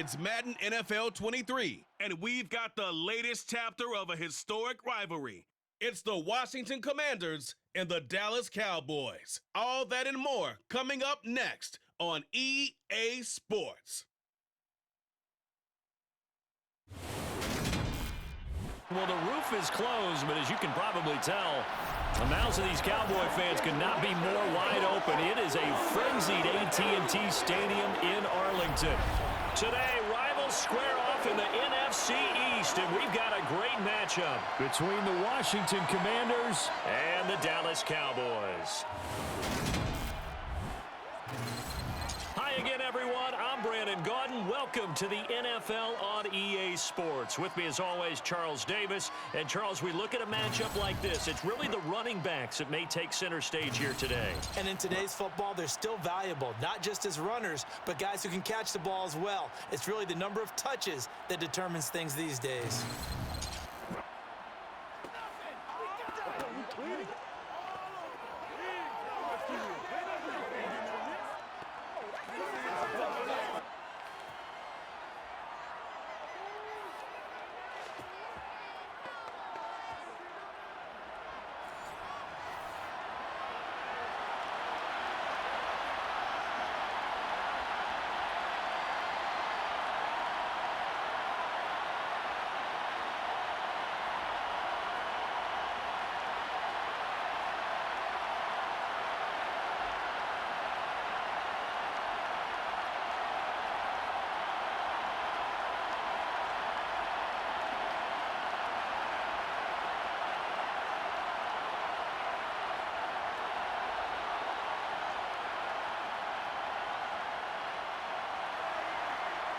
It's Madden NFL 23, and we've got the latest chapter of a historic rivalry. It's the Washington Commanders and the Dallas Cowboys. All that and more coming up next on EA Sports. Well, the roof is closed, but as you can probably tell, the mouths of these Cowboy fans could not be more wide open. It is a frenzied AT&T Stadium in Arlington. Today, rivals square off in the NFC East, and we've got a great matchup between the Washington Commanders and the Dallas Cowboys. Hi again, everyone. I'm Brandon Gaudin. Welcome to the NFL on EA Sports. With me, as always, Charles Davis. And, Charles, we look at a matchup like this. It's really the running backs that may take center stage here today. And in today's football, they're still valuable, not just as runners, but guys who can catch the ball as well. It's really the number of touches that determines things these days.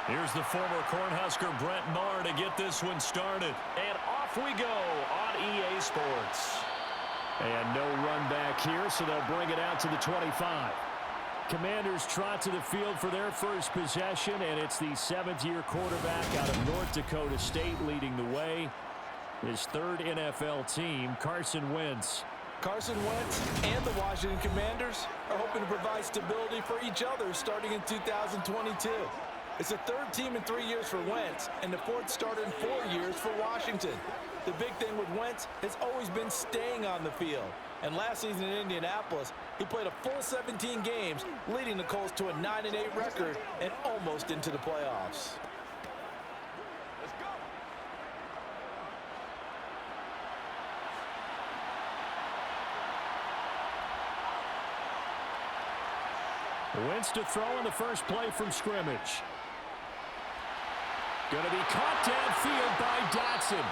Here's the former Cornhusker Brent Maher to get this one started. And off we go on EA Sports. And no run back here, so they'll bring it out to the 25. Commanders trot to the field for their first possession, and it's the seventh-year quarterback out of North Dakota State leading the way. His third NFL team, Carson Wentz. Carson Wentz and the Washington Commanders are hoping to provide stability for each other starting in 2022. It's the third team in 3 years for Wentz and the fourth starter in 4 years for Washington. The big thing with Wentz has always been staying on the field. And last season in Indianapolis, he played a full 17 games, leading the Colts to a 9-8 record and almost into the playoffs. Let's go. Wentz to throw in the first play from scrimmage. Going to be caught downfield by Dotson.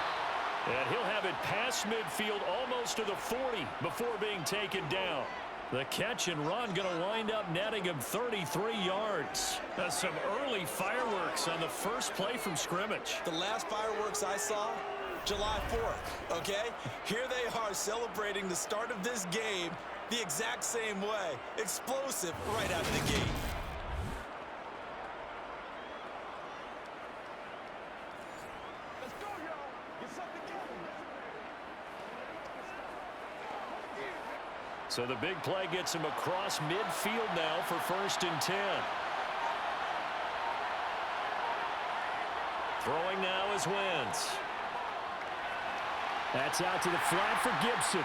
And he'll have it past midfield almost to the 40 before being taken down. The catch and run going to wind up netting him 33 yards. That's some early fireworks on the first play from scrimmage. The last fireworks I saw, July 4th, okay? Here they are celebrating the start of this game the exact same way. Explosive right out of the gate. Let's go, y'all. Get something going. So the big play gets him across midfield now for 1st and 10. Throwing now is Wentz. That's out to the flat for Gibson.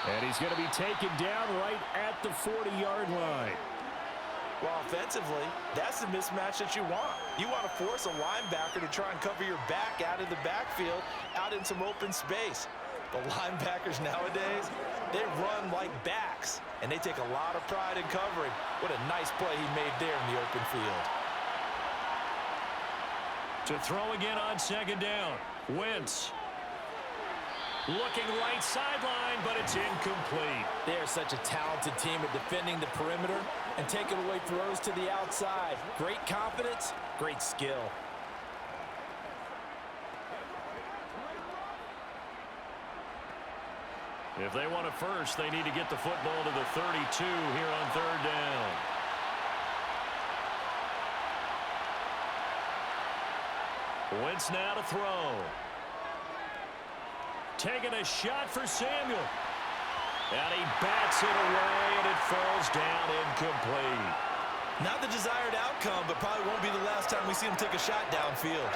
And he's going to be taken down right at the 40-yard line. Well, offensively, that's the mismatch that you want. You want to force a linebacker to try and cover your back out of the backfield, out in some open space. The linebackers nowadays, they run like backs, and they take a lot of pride in covering. What a nice play he made there in the open field. To throw again on 2nd down, Wentz. Looking right sideline, but it's incomplete. They are such a talented team at defending the perimeter and taking away throws to the outside. Great confidence, great skill. If they want a first, they need to get the football to the 32 here on 3rd down. Wentz now to throw. Taking a shot for Samuel. And he bats it away, and it falls down incomplete. Not the desired outcome, but probably won't be the last time we see him take a shot downfield.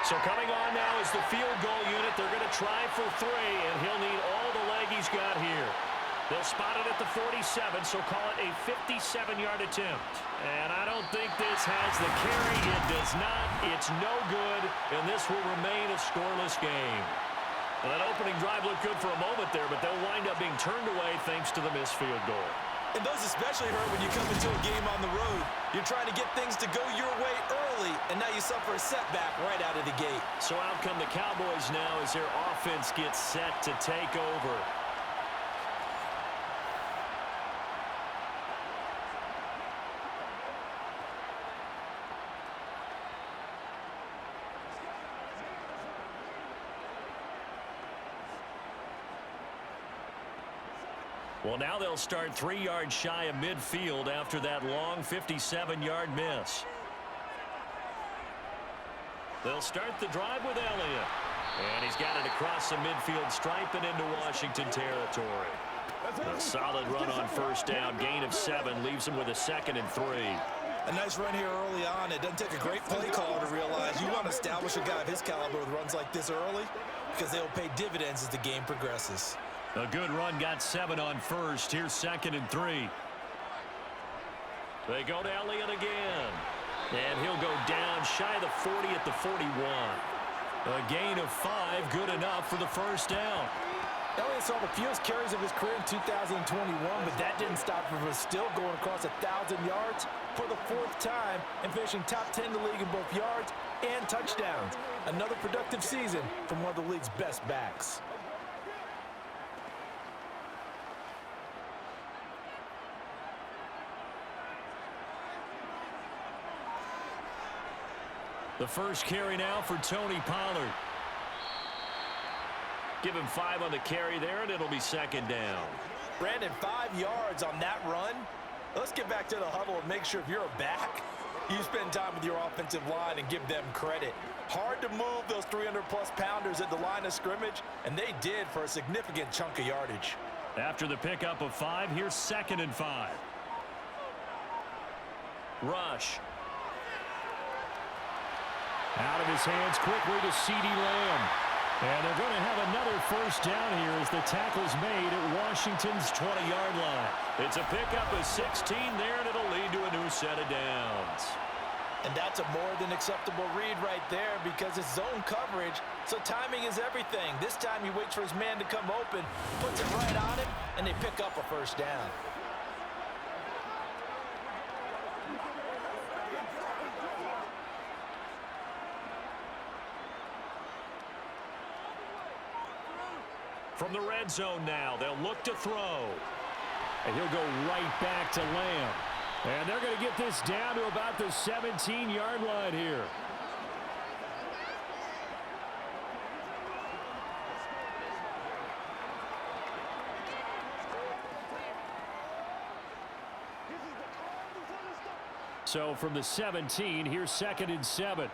So coming on now is the field goal unit. They're going to try for 3, and he'll need all the leg he's got here. They'll spot it at the 47, so call it a 57-yard attempt. And I don't think this has the carry. It does not. It's no good, and this will remain a scoreless game. Well, that opening drive looked good for a moment there, but they'll wind up being turned away thanks to the missed field goal. And those especially hurt when you come into a game on the road. You're trying to get things to go your way early, and now you suffer a setback right out of the gate. So out come the Cowboys now as their offense gets set to take over. Well, now they'll start 3 yards shy of midfield after that long 57-yard miss. They'll start the drive with Elliott. And he's got it across the midfield stripe and into Washington territory. A solid run on first down. Gain of 7 leaves him with a 2nd and 3. A nice run here early on. It doesn't take a great play caller to realize you want to establish a guy of his caliber with runs like this early because they'll pay dividends as the game progresses. A good run, got 7 on first. Here's 2nd and 3. They go to Elliott again. And he'll go down shy of the 40 at the 41. A gain of 5, good enough for the first down. Elliott saw the fewest carries of his career in 2021, but that didn't stop him from still going across 1,000 yards for the 4th time and finishing top 10 in the league in both yards and touchdowns. Another productive season from one of the league's best backs. The first carry now for Tony Pollard. Give him 5 on the carry there, and it'll be 2nd down. Brandon, 5 yards on that run. Let's get back to the huddle and make sure if you're a back, you spend time with your offensive line and give them credit. Hard to move those 300-plus pounders at the line of scrimmage, and they did for a significant chunk of yardage. After the pickup of 5, here's 2nd and 5. Rush. Out of his hands quickly to CeeDee Lamb. And they're going to have another first down here as the tackle's made at Washington's 20-yard line. It's a pickup of 16 there, and it'll lead to a new set of downs. And that's a more than acceptable read right there because it's zone coverage, so timing is everything. This time he waits for his man to come open, puts it right on him, and they pick up a first down. From the red zone now, they'll look to throw. And he'll go right back to Lamb. And they're going to get this down to about the 17-yard line here. So from the 17, here's 2nd and 7.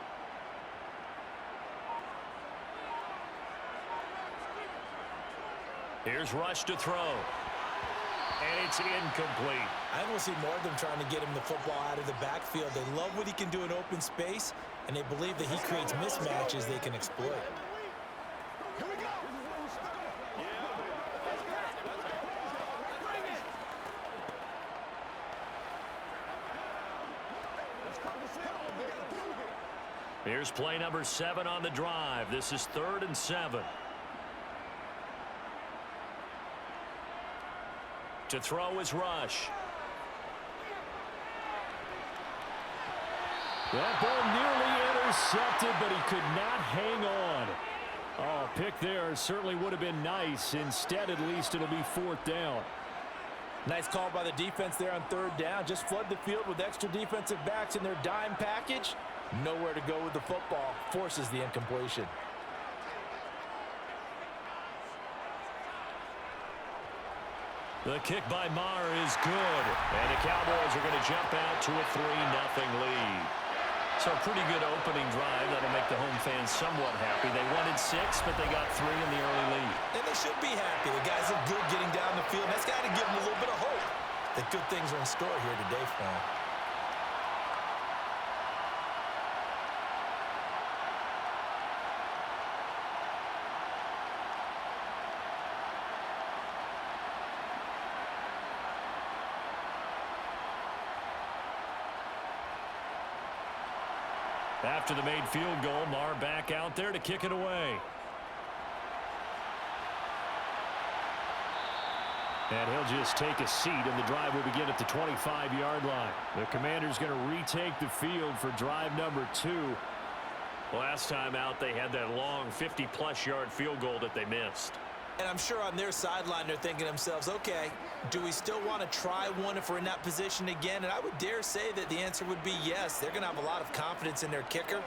Here's Rush to throw. And it's incomplete. I want to see more of them trying to get him the football out of the backfield. They love what he can do in open space, and they believe that he creates mismatches they can exploit. Here's play number 7 on the drive. This is 3rd and 7. To throw is Rush. That ball nearly intercepted, but he could not hang on. Oh, pick there certainly would have been nice. Instead, at least it'll be 4th down. Nice call by the defense there on 3rd down. Just flood the field with extra defensive backs in their dime package. Nowhere to go with the football. Forces the incompletion. The kick by Maher is good. And the Cowboys are going to jump out to a 3-0 lead. So So a pretty good opening drive. That'll make the home fans somewhat happy. They wanted 6, but they got 3 in the early lead. And they should be happy. The guys look good getting down the field. That's got to give them a little bit of hope that good things are in store here today for them. After the made field goal, Marr back out there to kick it away. And he'll just take a seat, and the drive will begin at the 25-yard line. The Commanders going to retake the field for drive number 2. Last time out, they had that long 50-plus yard field goal that they missed. And I'm sure on their sideline they're thinking to themselves, okay, do we still want to try one if we're in that position again? And I would dare say that the answer would be yes. They're going to have a lot of confidence in their kicker.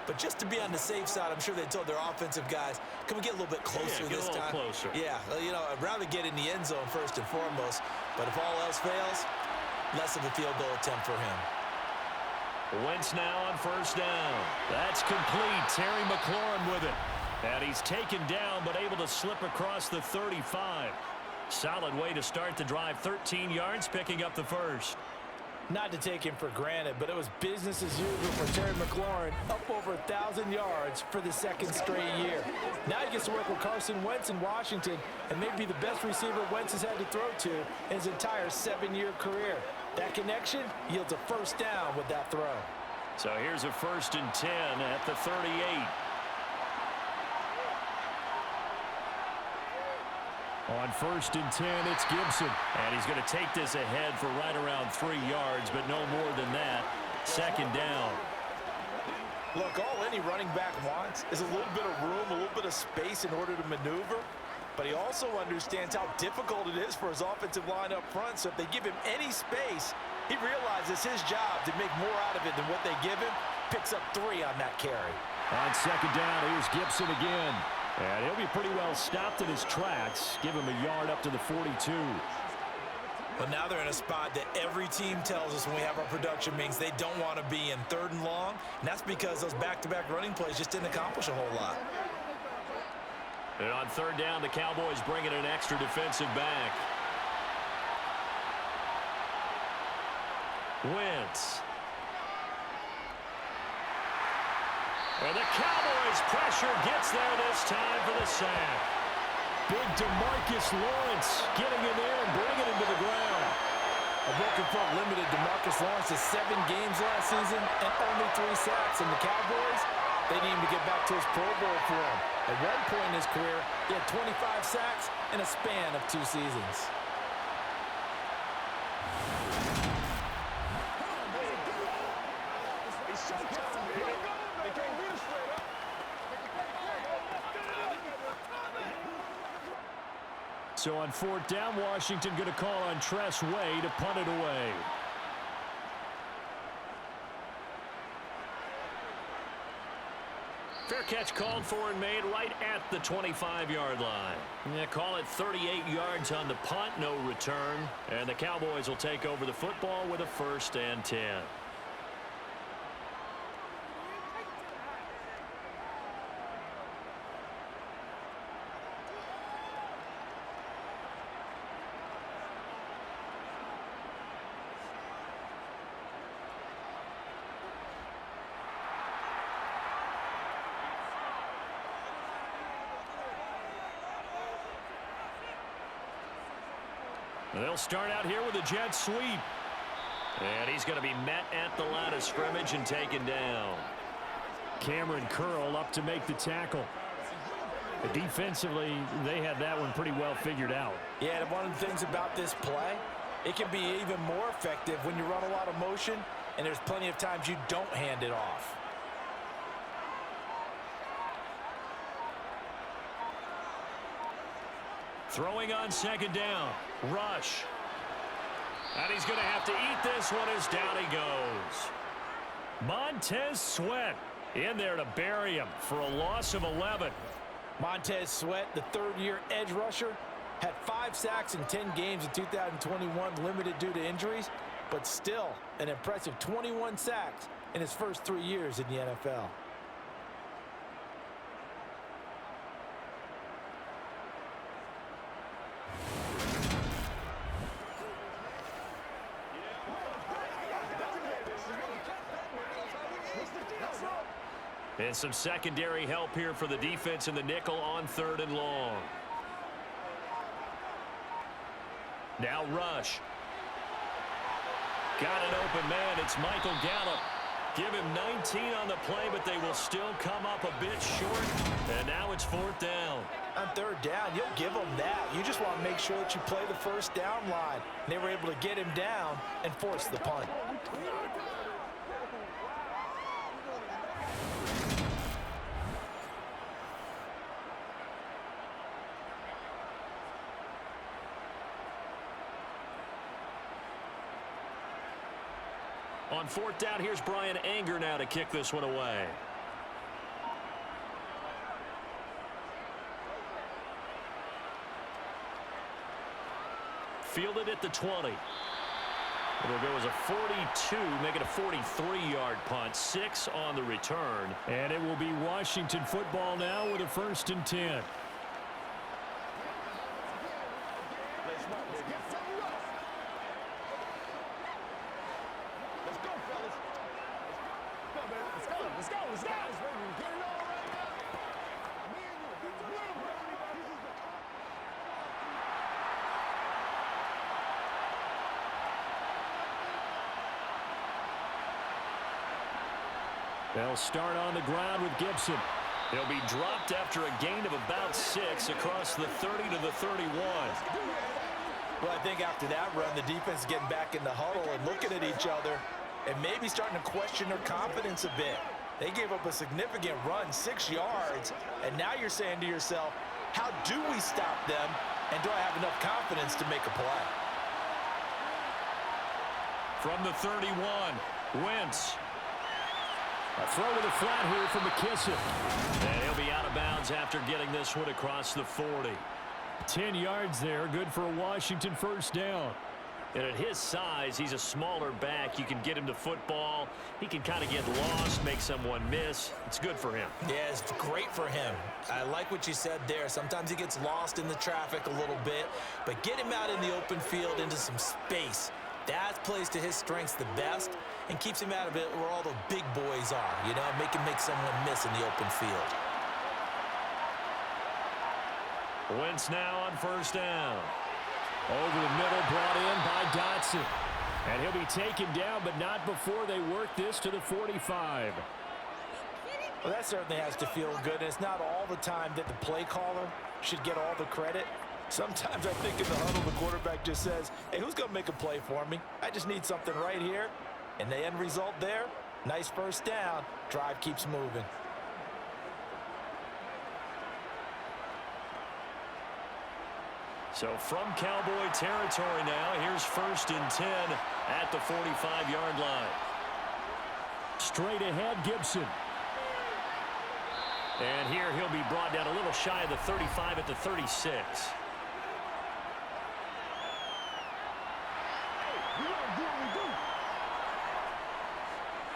But just to be on the safe side, I'm sure they told their offensive guys, can we get a little bit closer this time? Closer. Yeah, well, you know, I'd rather get in the end zone first and foremost. But if all else fails, less of a field goal attempt for him. Wentz now on first down. That's complete. Terry McLaurin with it. And he's taken down, but able to slip across the 35. Solid way to start the drive. 13 yards, picking up the first. Not to take him for granted, but it was business as usual for Terry McLaurin, up over 1,000 yards for the second straight year. Now he gets to work with Carson Wentz in Washington, and maybe the best receiver Wentz has had to throw to in his entire 7-year career. That connection yields a first down with that throw. So here's a 1st and 10 at the 38. On 1st and 10, it's Gibson. And he's going to take this ahead for right around 3 yards, but no more than that. 2nd down. Look, all any running back wants is a little bit of room, a little bit of space in order to maneuver. But he also understands how difficult it is for his offensive line up front. So if they give him any space, he realizes his job to make more out of it than what they give him. Picks up 3 on that carry. On 2nd down, here's Gibson again. And he'll be pretty well stopped in his tracks. Give him a yard up to the 42. Well, now they're in a spot that every team tells us when we have our production meetings they don't want to be in 3rd and long. And that's because those back-to-back running plays just didn't accomplish a whole lot. And on 3rd down, the Cowboys bring in an extra defensive back. Wentz. And the Cowboys pressure gets there this time for the sack. Big DeMarcus Lawrence getting in there and bringing him to the ground. A broken foot limited DeMarcus Lawrence to 7 games last season and only 3 sacks. And the Cowboys, they need him to get back to his Pro Bowl form. At one point in his career, he had 25 sacks in a span of 2 seasons. So on 4th down, Washington going to call on Tress Way to punt it away. Fair catch called for and made right at the 25-yard line. Yeah, call it 38 yards on the punt, no return. And the Cowboys will take over the football with a 1st and 10. They'll start out here with a jet sweep. And he's going to be met at the line of scrimmage and taken down. Cameron Curl up to make the tackle. Defensively, they had that one pretty well figured out. Yeah, and one of the things about this play, it can be even more effective when you run a lot of motion, and there's plenty of times you don't hand it off. Throwing on 2nd down. Rush. And he's going to have to eat this one as down he goes. Montez Sweat in there to bury him for a loss of 11. Montez Sweat, the 3rd-year edge rusher, had 5 sacks in 10 games in 2021, limited due to injuries. but still an impressive 21 sacks in his first 3 years in the NFL. And some secondary help here for the defense in the nickel on 3rd and long. Now rush. Got an open man. It's Michael Gallup. Give him 19 on the play, but they will still come up a bit short. And now it's 4th down. On 3rd down, you'll give them that. You just want to make sure that you play the first down line. And they were able to get him down and force the punt. On 4th down, here's Brian Anger now to kick this one away. Fielded at the 20. It'll go as a 42, make it a 43-yard punt. 6 on the return. And it will be Washington football now with a 1st and 10. They'll start on the ground with Gibson. He'll be dropped after a gain of about 6 across the 30 to the 31. Well, I think after that run, the defense is getting back in the huddle and looking at each other and maybe starting to question their confidence a bit. They gave up a significant run, 6 yards, and now you're saying to yourself, how do we stop them, and do I have enough confidence to make a play? From the 31, Wentz. A throw to the flat here from McKissick. And he'll be out of bounds after getting this one across the 40. 10 yards there, good for a Washington 1st down. And at his size, he's a smaller back. You can get him to football. He can kind of get lost, make someone miss. It's good for him. Yeah, it's great for him. I like what you said there. Sometimes he gets lost in the traffic a little bit, but get him out in the open field into some space. That plays to his strengths the best and keeps him out of it where all the big boys are, you know, make him make someone miss in the open field. Wentz now on 1st down. Over the middle, brought in by Dotson. And he'll be taken down, but not before they work this to the 45. Well, that certainly has to feel good, and it's not all the time that the play caller should get all the credit. Sometimes I think in the huddle, the quarterback just says, hey, who's going to make a play for me? I just need something right here. And the end result there, nice 1st down. Drive keeps moving. So from Cowboy territory now, here's 1st and 10 at the 45-yard line. Straight ahead, Gibson. And here he'll be brought down a little shy of the 35 at the 36.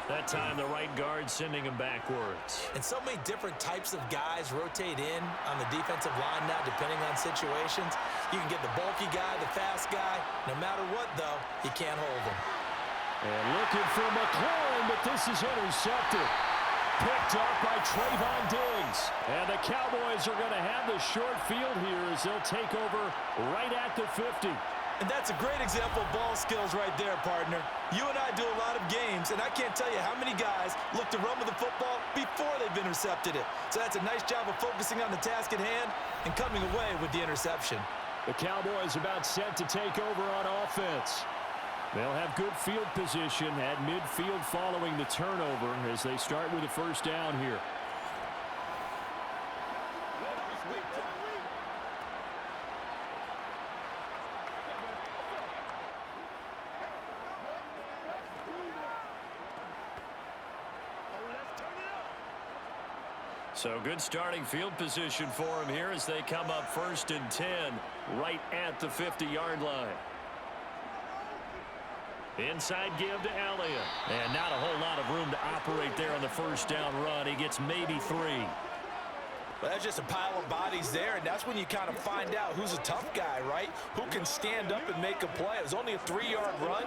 That time the right guard sending him backwards. And so many different types of guys rotate in on the defensive line now, depending on situations. You can get the bulky guy, the fast guy. No matter what, though, you can't hold him. And looking for McLaurin, but this is intercepted. Picked up by Trayvon Diggs. And the Cowboys are going to have the short field here as they'll take over right at the 50. And that's a great example of ball skills right there, partner. You and I do a lot of games, and I can't tell you how many guys look to run with the football before they've intercepted it. So that's a nice job of focusing on the task at hand and coming away with the interception. The Cowboys about set to take over on offense. They'll have good field position at midfield following the turnover as they start with a 1st down here. So good starting field position for him here as they come up 1st and 10 right at the 50-yard line. Inside give to Elliott. And not a whole lot of room to operate there on the first down run. He gets maybe 3. Well, that's just a pile of bodies there, and that's when you kind of find out who's a tough guy, right? Who can stand up and make a play. It was only a 3-yard run,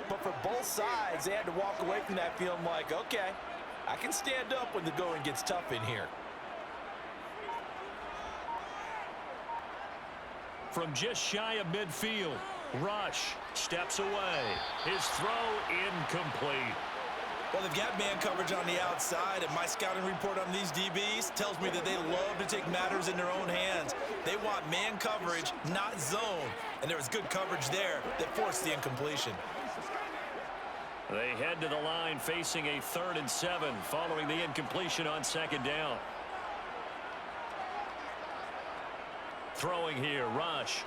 but for both sides, they had to walk away from that feeling like, okay, I can stand up when the going gets tough in here. From just shy of midfield, Rush steps away. His throw incomplete. Well, they've got man coverage on the outside, and my scouting report on these DBs tells me that they love to take matters in their own hands. They want man coverage, not zone, and there was good coverage there that forced the incompletion. They head to the line facing a 3rd and 7 following the incompletion on 2nd down. Throwing here, Rush.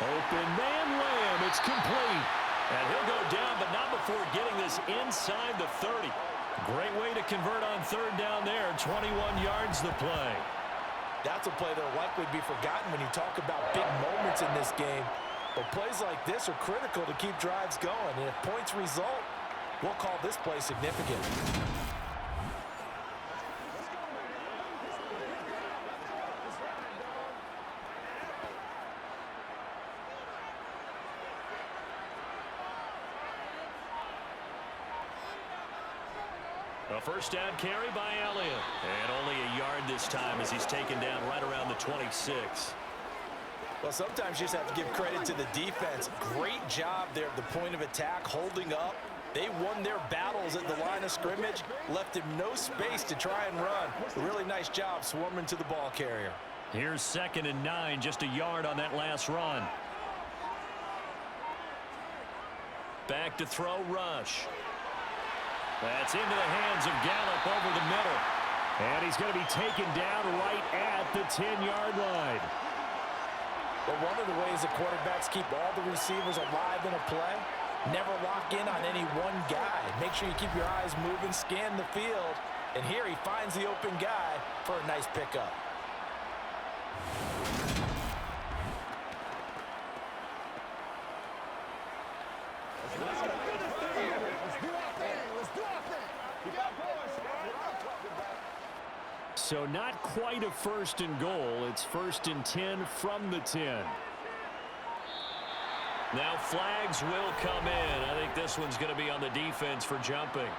Open man Lamb, it's complete. And he'll go down, but not before getting this inside the 30. Great way to convert on 3rd down there. 21 yards the play. That's a play that will likely be forgotten when you talk about big moments in this game. But plays like this are critical to keep drives going. And if points result, we'll call this play significant. A first down carry by Elliott. And only a yard this time as he's taken down right around the 26. Well, sometimes you just have to give credit to the defense. Great job there at the point of attack, holding up. They won their battles at the line of scrimmage, left him no space to try and run. Really nice job swarming to the ball carrier. Here's 2nd and 9, just a yard on that last run. Back to throw, Rush. That's into the hands of Gallup over the middle. And he's going to be taken down right at the 10-yard line. But one of the ways that quarterbacks keep all the receivers alive in a play, never lock in on any one guy. Make sure you keep your eyes moving, scan the field. And here he finds the open guy for a nice pickup. So not quite a 1st and goal. It's 1st and 10 from the 10. Now flags will come in. I think this one's going to be on the defense for jumping.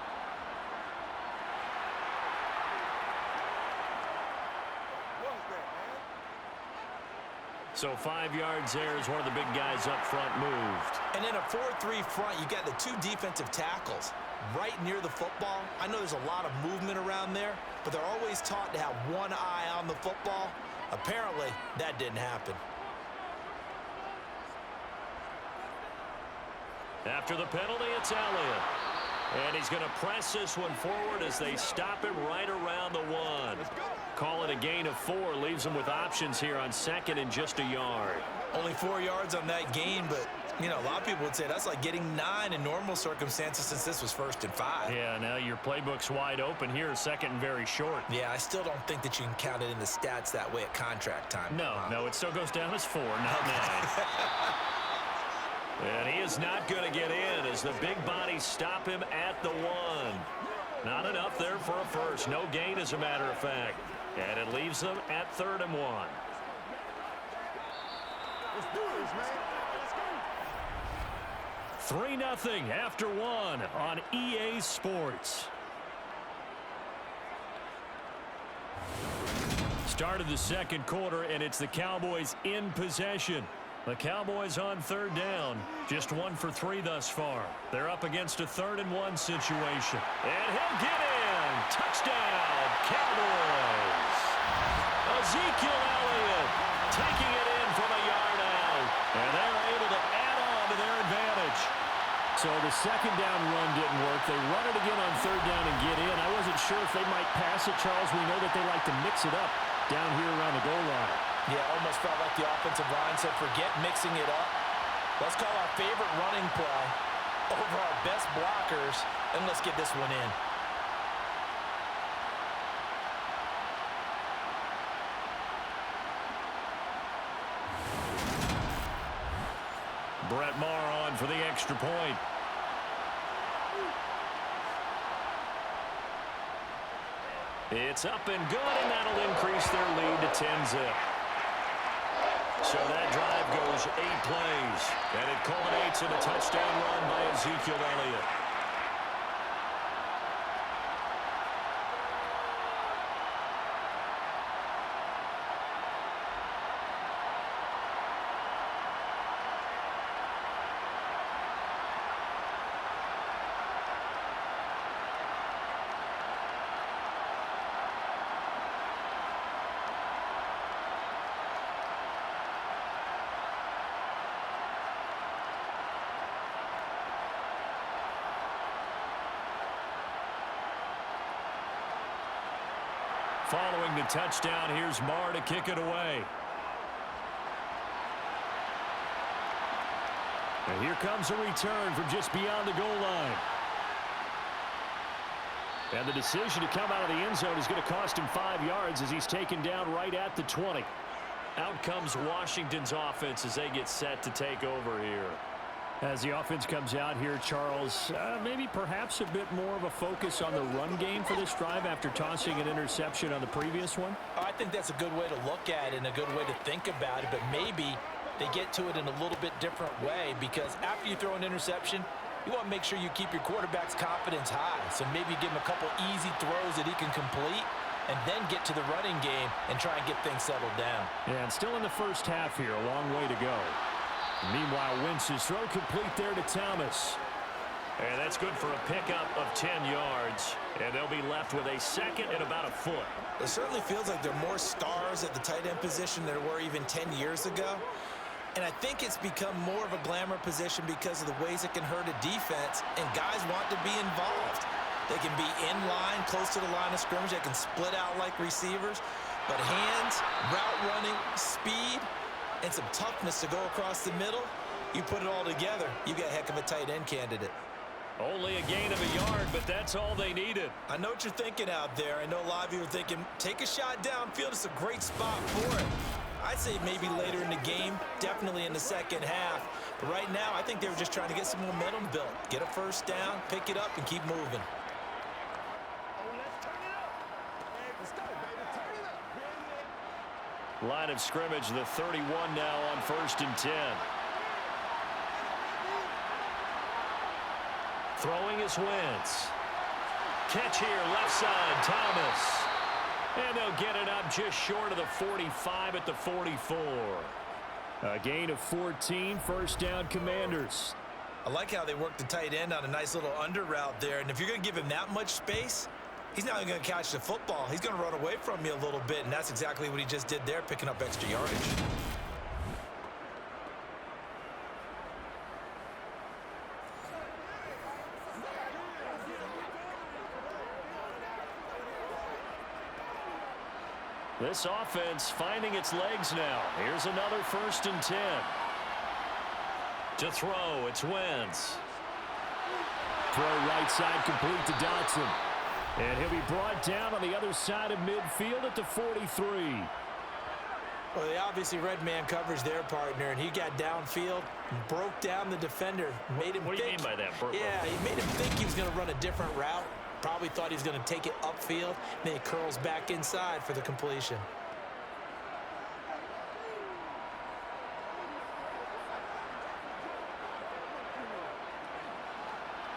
So 5 yards there as one of the big guys up front moved. And in a 4-3 front, you got the 2 defensive tackles right near the football. I know there's a lot of movement around there, but they're always taught to have one eye on the football. Apparently, that didn't happen. After the penalty, it's Elliott. And he's going to press this one forward as they stop him right around the 1. Call it a gain of 4. Leaves him with options here on 2nd and just a yard. Only 4 yards on that gain, but, you know, a lot of people would say that's like getting 9 in normal circumstances since this was 1st and 5. Yeah, now your playbook's wide open here, 2nd and very short. Yeah, I still don't think that you can count it in the stats that way at contract time. No, it still goes down as 4, not 9. And he is not going to get in as the big bodies stop him at the 1. Not enough there for a first. No gain, as a matter of fact. And it leaves them at 3rd and 1. Let's do this, man. Let's go. 3-0 after 1 on EA Sports. Start of the 2nd quarter, and it's the Cowboys in possession. The Cowboys on 3rd down. Just 1 for 3 thus far. They're up against a 3rd and 1 situation. And he'll get in. Touchdown, Cowboys. Ezekiel Elliott taking it in from a yard out. And they're able to add on to their advantage. So the 2nd down run didn't work. They run it again on 3rd down and get in. I wasn't sure if they might pass it, Charles. We know that they like to mix it up down here around the goal line. Yeah, almost felt like the offensive line said, forget mixing it up. Let's call our favorite running play over our best blockers, and let's get this one in. Brett Maher on for the extra point. It's up and good, and that'll increase their lead to 10-zip. So that drive goes 8 plays, and it culminates in a touchdown run by Ezekiel Elliott. Following the touchdown, here's Marr to kick it away. And here comes a return from just beyond the goal line. And the decision to come out of the end zone is going to cost him 5 yards as he's taken down right at the 20. Out comes Washington's offense as they get set to take over here. As the offense comes out here, Charles, maybe perhaps a bit more of a focus on the run game for this drive after tossing an interception on the previous one? I think that's a good way to look at it and a good way to think about it, but maybe they get to it in a little bit different way, because after you throw an interception, you want to make sure you keep your quarterback's confidence high. So maybe give him a couple easy throws that he can complete and then get to the running game and try and get things settled down. Yeah, and still in the first half here, a long way to go. Meanwhile, Wentz's throw complete there to Thomas. And that's good for a pickup of 10 yards. And they'll be left with a second and about a foot. It certainly feels like there are more stars at the tight end position than there were even 10 years ago. And I think it's become more of a glamour position because of the ways it can hurt a defense, and guys want to be involved. They can be in line, close to the line of scrimmage. They can split out like receivers. But hands, route running, speed, and some toughness to go across the middle, you put it all together, you got a heck of a tight end candidate. Only a gain of a yard, but that's all they needed. I know what you're thinking out there. I know a lot of you are thinking, take a shot downfield. It's a great spot for it. I'd say maybe later in the game, definitely in the second half. But right now, I think they were just trying to get some momentum built. Get a first down, pick it up, and keep moving. Line of scrimmage, the 31 now on 1st and 10. Throwing is Wentz. Catch here, left side, Thomas. And they'll get it up just short of the 45 at the 44. A gain of 14, first down, Commanders. I like how they work the tight end on a nice little under route there. And if you're going to give him that much space, he's not going to catch the football. He's going to run away from you a little bit, and that's exactly what he just did there, picking up extra yardage. This offense finding its legs now. Here's another 1st and 10. To throw, it's Wentz. Throw right side complete to Dotson. And he'll be brought down on the other side of midfield at the 43. Well, they obviously read man coverage their partner, and he got downfield and broke down the defender. Made him What do you mean by that, Burko? Yeah, he made him think he was going to run a different route. Probably thought he was going to take it upfield. Then he curls back inside for the completion.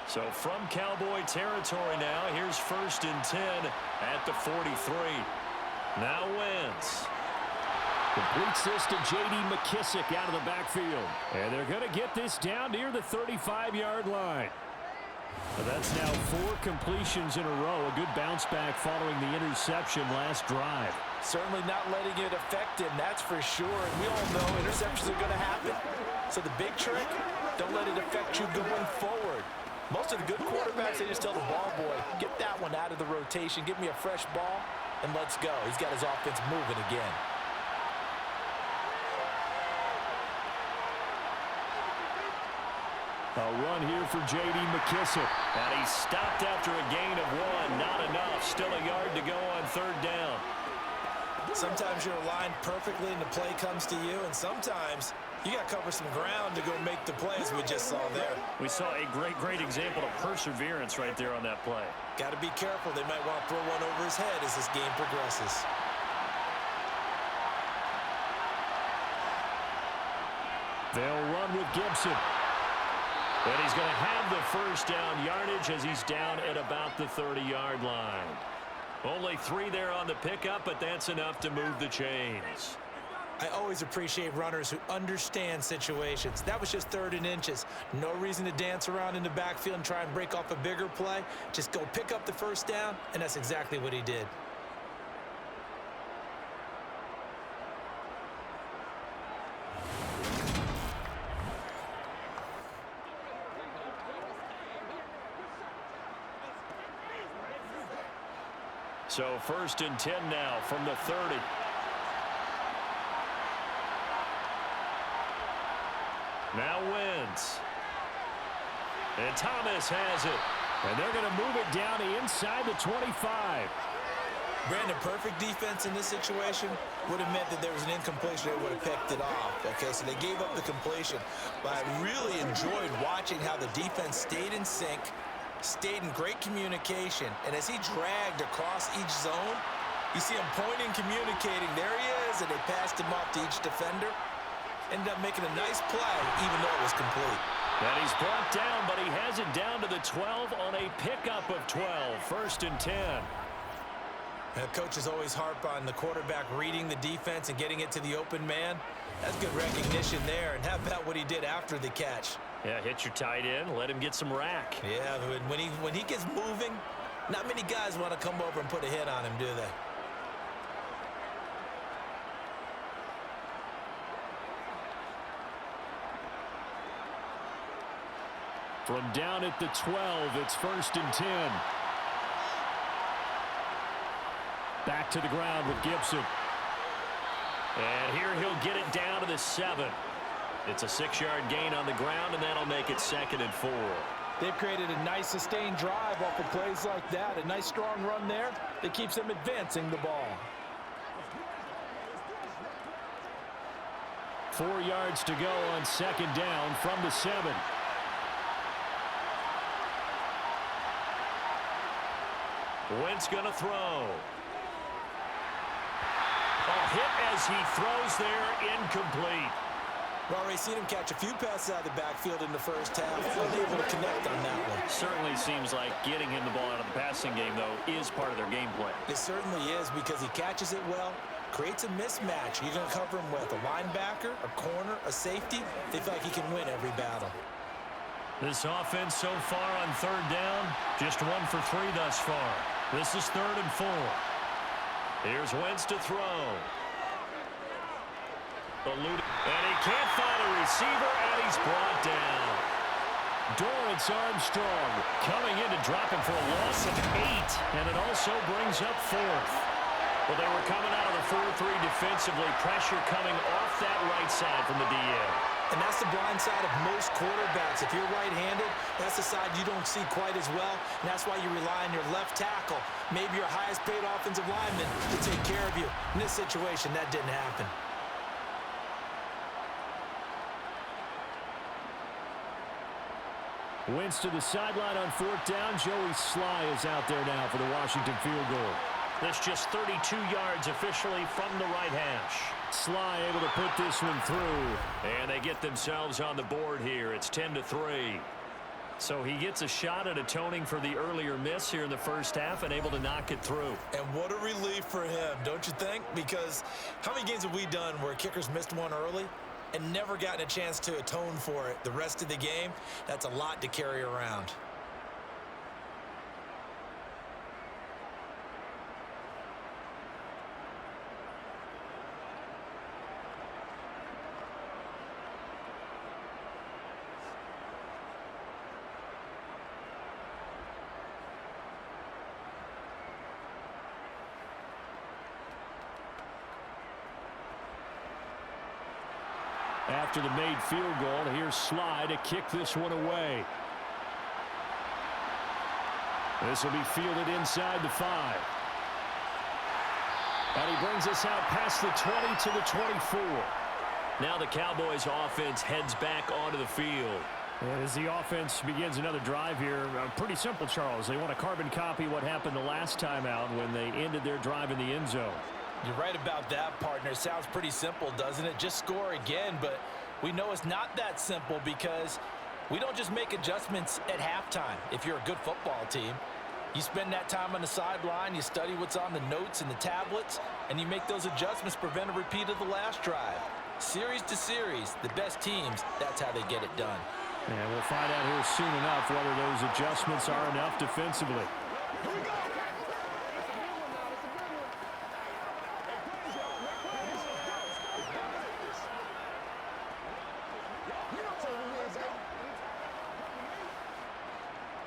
So from Cowboy territory now, here's 1st and 10 at the 43. Now Wentz. Completes this to J.D. McKissick out of the backfield. And they're going to get this down near the 35-yard line. That's now 4 completions in a row. A good bounce back following the interception last drive. Certainly not letting it affect him, that's for sure. And we all know interceptions are going to happen. So the big trick, don't let it affect you going forward. Most of the good quarterbacks, they just tell the ball boy, get that one out of the rotation, give me a fresh ball, and let's go. He's got his offense moving again. A run here for J.D. McKissick. And he's stopped after a gain of 1. Not enough. Still a yard to go on 3rd down. Sometimes you're aligned perfectly and the play comes to you, and sometimes you got to cover some ground to go make the play, as we just saw there. We saw a great example of perseverance right there on that play. Got to be careful. They might want to throw one over his head as this game progresses. They'll run with Gibson. And he's going to have the first down yardage as he's down at about the 30-yard line. Only 3 there on the pickup, but that's enough to move the chains. I always appreciate runners who understand situations. That was just 3rd and inches. No reason to dance around in the backfield and try and break off a bigger play. Just go pick up the first down, and that's exactly what he did. So 1st and 10 now from the 30. Now Wentz. And Thomas has it. And they're going to move it down inside the 25. Brandon, perfect defense in this situation would have meant that there was an incompletion. They would have picked it off. Okay, so they gave up the completion. But I really enjoyed watching how the defense stayed in sync, stayed in great communication, and as he dragged across each zone, you see him pointing, communicating. There he is, and they passed him off to each defender. Ended up making a nice play, even though it was complete. And he's brought down, but he has it down to the 12 on a pickup of 12. 1st and 10. Coaches always harp on the quarterback reading the defense and getting it to the open man. That's good recognition there. And how about what he did after the catch? Yeah, hit your tight end, let him get some rack. Yeah, when he gets moving, not many guys want to come over and put a hit on him, do they? From down at the 12, it's 1st and 10. Back to the ground with Gibson. And here he'll get it down to the 7. It's a 6-yard gain on the ground, and that'll make it 2nd and 4. They've created a nice sustained drive off of plays like that. A nice strong run there that keeps them advancing the ball. 4 yards to go on 2nd down from the 7. Wentz going to throw. Hit as he throws there, incomplete. We've already seen him catch a few passes out of the backfield in the first half. Wasn't able to connect on that one. Certainly seems like getting him the ball out of the passing game, though, is part of their game plan. It certainly is, because he catches it well, creates a mismatch. You're going to cover him with a linebacker, a corner, a safety. They feel like he can win every battle. This offense so far on 3rd down, just 1 for 3 thus far. This is 3rd and 4. Here's Wentz to throw. And he can't find a receiver, and he's brought down. Dorrance Armstrong coming in to drop him for a loss of 8, and it also brings up 4th. Well, they were coming out of the 4-3 defensively. Pressure coming off that right side from the DN. And that's the blind side of most quarterbacks. If you're right-handed, that's the side you don't see quite as well, and that's why you rely on your left tackle, maybe your highest-paid offensive lineman, to take care of you. In this situation, that didn't happen. Wentz to the sideline on 4th down. Joey Sly is out there now for the Washington field goal. That's just 32 yards officially from the right hash. Sly able to put this one through. And they get themselves on the board here. It's 10-3. So he gets a shot at atoning for the earlier miss here in the first half and able to knock it through. And what a relief for him, don't you think? Because how many games have we done where kickers missed one early and never gotten a chance to atone for it the rest of the game? That's a lot to carry around. After the made field goal, here's Sly to kick this one away. This will be fielded inside the 5. And he brings us out past the 20 to the 24. Now the Cowboys offense heads back onto the field. And as the offense begins another drive here, pretty simple, Charles. They want to carbon copy what happened the last time out when they ended their drive in the end zone. You're right about that, partner. Sounds pretty simple, doesn't it? Just score again, but we know it's not that simple because we don't just make adjustments at halftime if you're a good football team. You spend that time on the sideline, you study what's on the notes and the tablets, and you make those adjustments to prevent a repeat of the last drive. Series to series, the best teams, that's how they get it done. And we'll find out here soon enough whether those adjustments are enough defensively.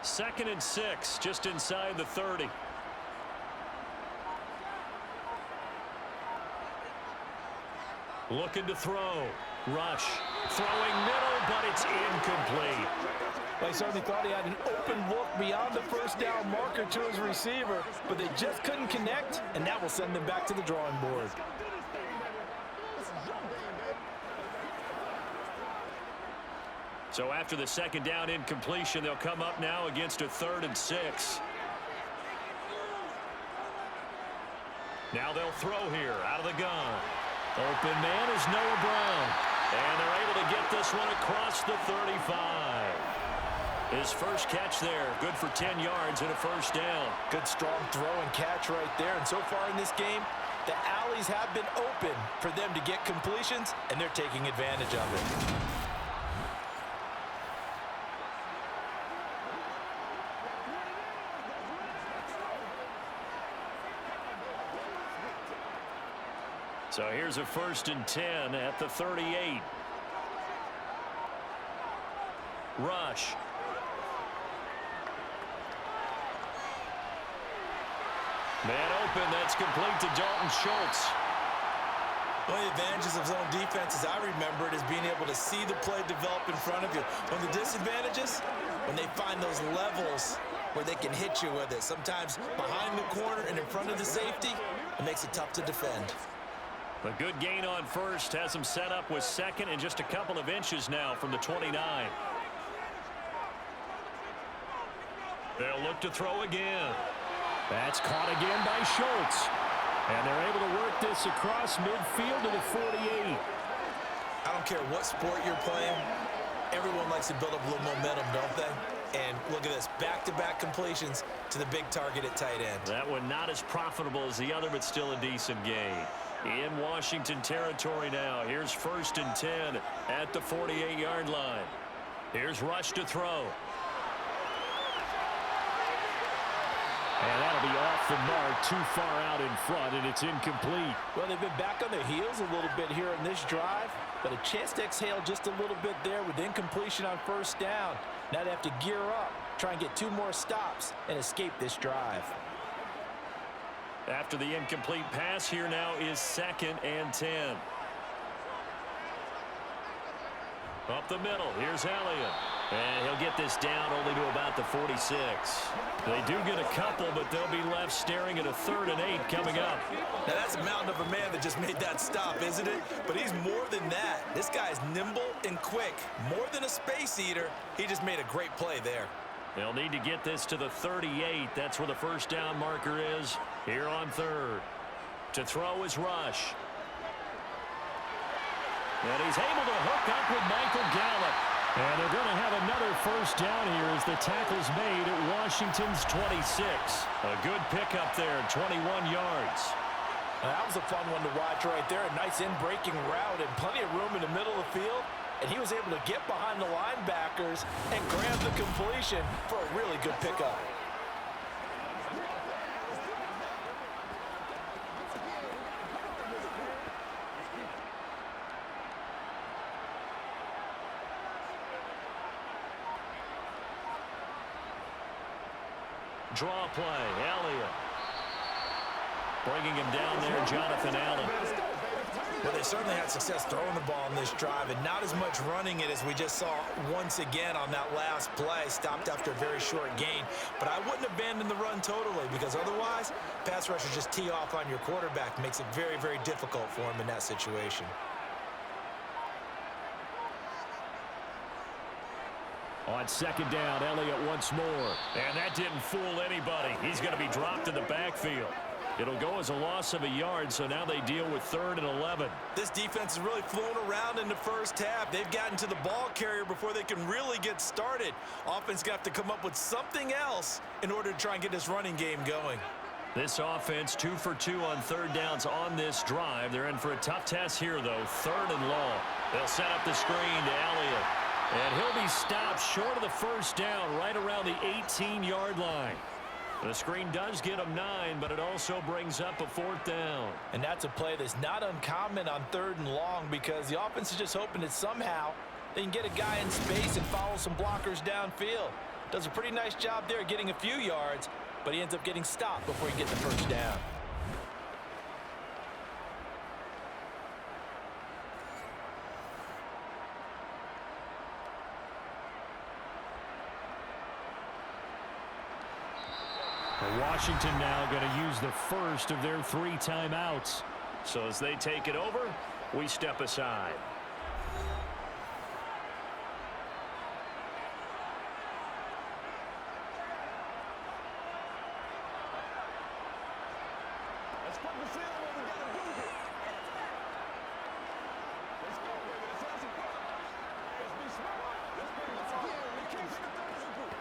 Second and 6, just inside the 30. Looking to throw. Rush. Throwing middle, but it's incomplete. They certainly thought he had an open look beyond the first down marker to his receiver, but they just couldn't connect, and that will send them back to the drawing board. So after the second down incompletion, they'll come up now against a 3rd and 6. Now they'll throw here out of the gun. Open man is Noah Brown. And they're able to get this one across the 35. His first catch there, good for 10 yards and a first down. Good strong throw and catch right there. And so far in this game, the alleys have been open for them to get completions, and they're taking advantage of it. So here's a 1st and 10 at the 38. Rush. Man open, that's complete to Dalton Schultz. One of the advantages of zone defense, as I remember it, is being able to see the play develop in front of you. One of the disadvantages, when they find those levels where they can hit you with it. Sometimes behind the corner and in front of the safety, it makes it tough to defend. A good gain on first has him set up with second and just a couple of inches now from the 29. They'll look to throw again. That's caught again by Schultz. And they're able to work this across midfield to the 48. I don't care what sport you're playing. Everyone likes to build up a little momentum, don't they? And look at this, back-to-back completions to the big target at tight end. That one not as profitable as the other, but still a decent gain. In Washington territory now. Here's 1st and 10 at the 48-yard line. Here's Rush to throw. And that'll be off the mark, too far out in front, and it's incomplete. Well, they've been back on their heels a little bit here in this drive, but a chance to exhale just a little bit there with incompletion on first down. Now they have to gear up, try and get 2 more stops, and escape this drive. After the incomplete pass, here now is 2nd and 10. Up the middle, here's Elliott. And he'll get this down only to about the 46. They do get a couple, but they'll be left staring at a 3rd and 8 coming up. Now that's a mountain of a man that just made that stop, isn't it? But he's more than that. This guy's nimble and quick. More than a space eater, he just made a great play there. They'll need to get this to the 38. That's where the first down marker is here on 3rd. To throw is Rush. And he's able to hook up with Michael Gallup. And they're going to have another first down here as the tackle's made at Washington's 26. A good pickup there, 21 yards. That was a fun one to watch right there. A nice in-breaking route and plenty of room in the middle of the field. And he was able to get behind the linebackers and grab the completion for a really good pickup. Draw play, Elliott. Bringing him down there, Jonathan Allen. Well, they certainly had success throwing the ball on this drive and not as much running it as we just saw once again on that last play. Stopped after a very short gain. But I wouldn't abandon the run totally because otherwise, pass rushers just tee off on your quarterback. Makes it very, very difficult for him in that situation. On second down, Elliott once more. And that didn't fool anybody. He's going to be dropped in the backfield. It'll go as a loss of a yard, so now they deal with 3rd and 11. This defense has really flown around in the first half. They've gotten to the ball carrier before they can really get started. Offense got to come up with something else in order to try and get this running game going. This offense 2 for 2 on 3rd downs on this drive. They're in for a tough test here, though. 3rd and long. They'll set up the screen to Elliott. And he'll be stopped short of the first down right around the 18-yard line. The screen does get him 9, but it also brings up a 4th down. And that's a play that's not uncommon on 3rd and long because the offense is just hoping that somehow they can get a guy in space and follow some blockers downfield. Does a pretty nice job there getting a few yards, but he ends up getting stopped before he gets the first down. Washington now going to use the first of their 3 timeouts. So as they take it over, we step aside. Let's focus in on what we got to do here. Let's go, baby. Let's have some fun. Let's be smart. Let's bring the ball. We can't hit the third as a group.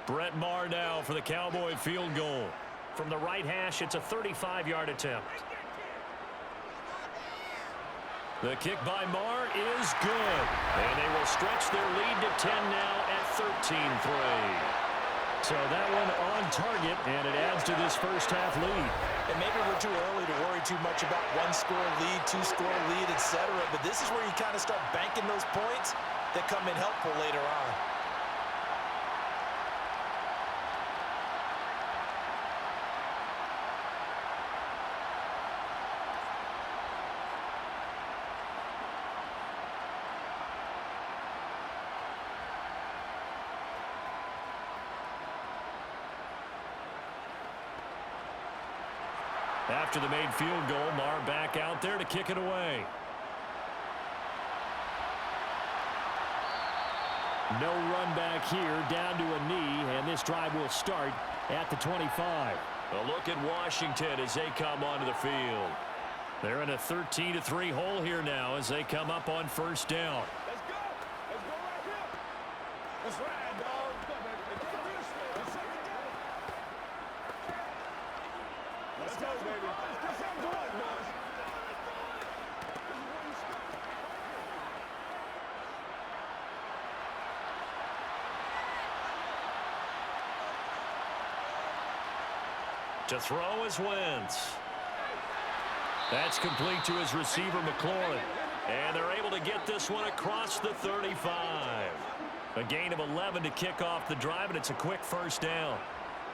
Brett Maher now for the Cowboy field goal. From the right hash, it's a 35-yard attempt. The kick by Maher is good. And they will stretch their lead to 10 now at 13-3. So that one on target, and it adds to this first half lead. And maybe we're too early to worry too much about 1-score lead, 2-score lead, etc. But this is where you kind of start banking those points that come in helpful later on. After the made field goal, Maher back out there to kick it away. No run back here, down to a knee, and this drive will start at the 25. A look at Washington as they come onto the field. They're in a 13-3 hole here now as they come up on first down. Let's go. Let's go right here. That's right, dog. Let's go, baby. Let's do this. Let's take it down. Let's go, baby. Let's get something to work, boys. To throw is Wentz. That's complete to his receiver, McLaurin. And they're able to get this one across the 35. A gain of 11 to kick off the drive, and it's a quick first down.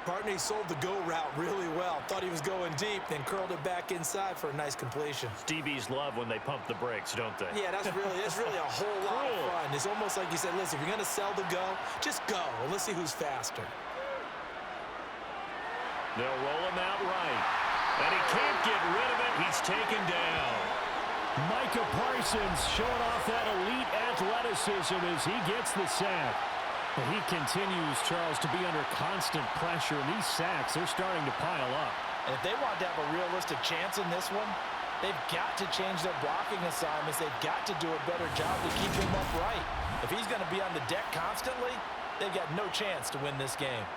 Partner, he sold the go route really well. Thought he was going deep, then curled it back inside for a nice completion. DBs love when they pump the brakes, don't they? Yeah, that's really a whole lot of fun. It's almost like you said, listen, if you're going to sell the go, just go, and let's see who's faster. They'll roll him out right. And he can't get rid of it. He's taken down. Micah Parsons showing off that elite athleticism as he gets the sack. But he continues, Charles, to be under constant pressure. And these sacks, they're starting to pile up. And if they want to have a realistic chance in this one, they've got to change their blocking assignments. They've got to do a better job to keep him upright. If he's going to be on the deck constantly, they've got no chance to win this game.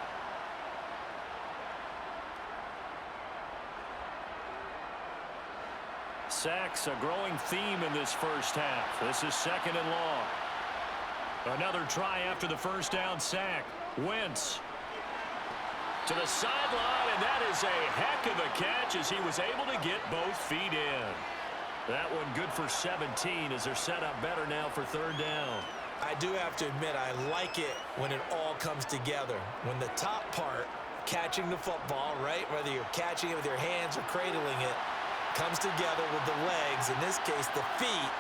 Sacks, a growing theme in this first half. This is second and long. Another try after the first down sack. Wentz to the sideline, and that is a heck of a catch as he was able to get both feet in. That one good for 17 as they're set up better now for third down. I do have to admit, I like it when it all comes together. When the top part, catching the football, right, whether you're catching it with your hands or cradling it, comes together with the legs, in this case the feet,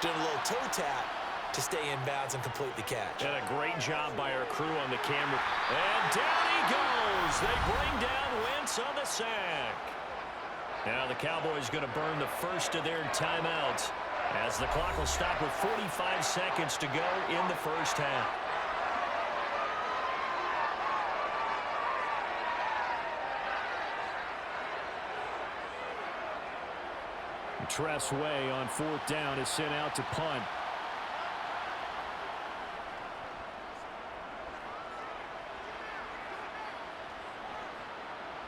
doing a little toe tap to stay in bounds and complete the catch. And a great job by our crew on the camera. And down he goes. They bring down Wentz on the sack. Now the Cowboys going to burn the first of their timeouts as the clock will stop with 45 seconds to go in the first half. Tress Way on 4th down is sent out to punt.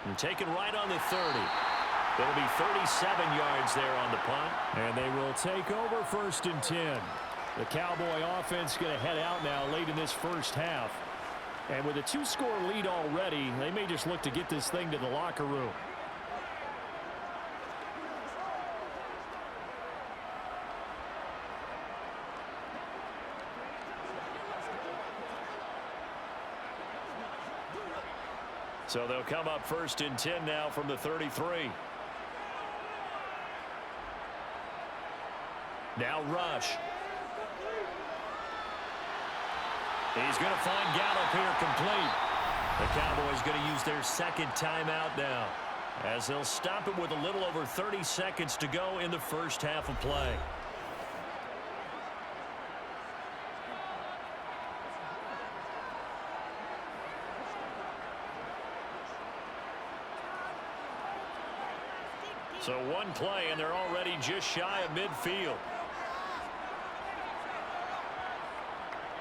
And taken right on the 30. It'll be 37 yards there on the punt. And they will take over 1st and 10. The Cowboy offense going to head out now late in this first half. And with a 2-score lead already, they may just look to get this thing to the locker room. So they'll come up 1st and 10 now from the 33. Now Rush. He's going to find Gallup here complete. The Cowboys going to use their second timeout now as they'll stop it with a little over 30 seconds to go in the first half of play. So one play, and they're already just shy of midfield.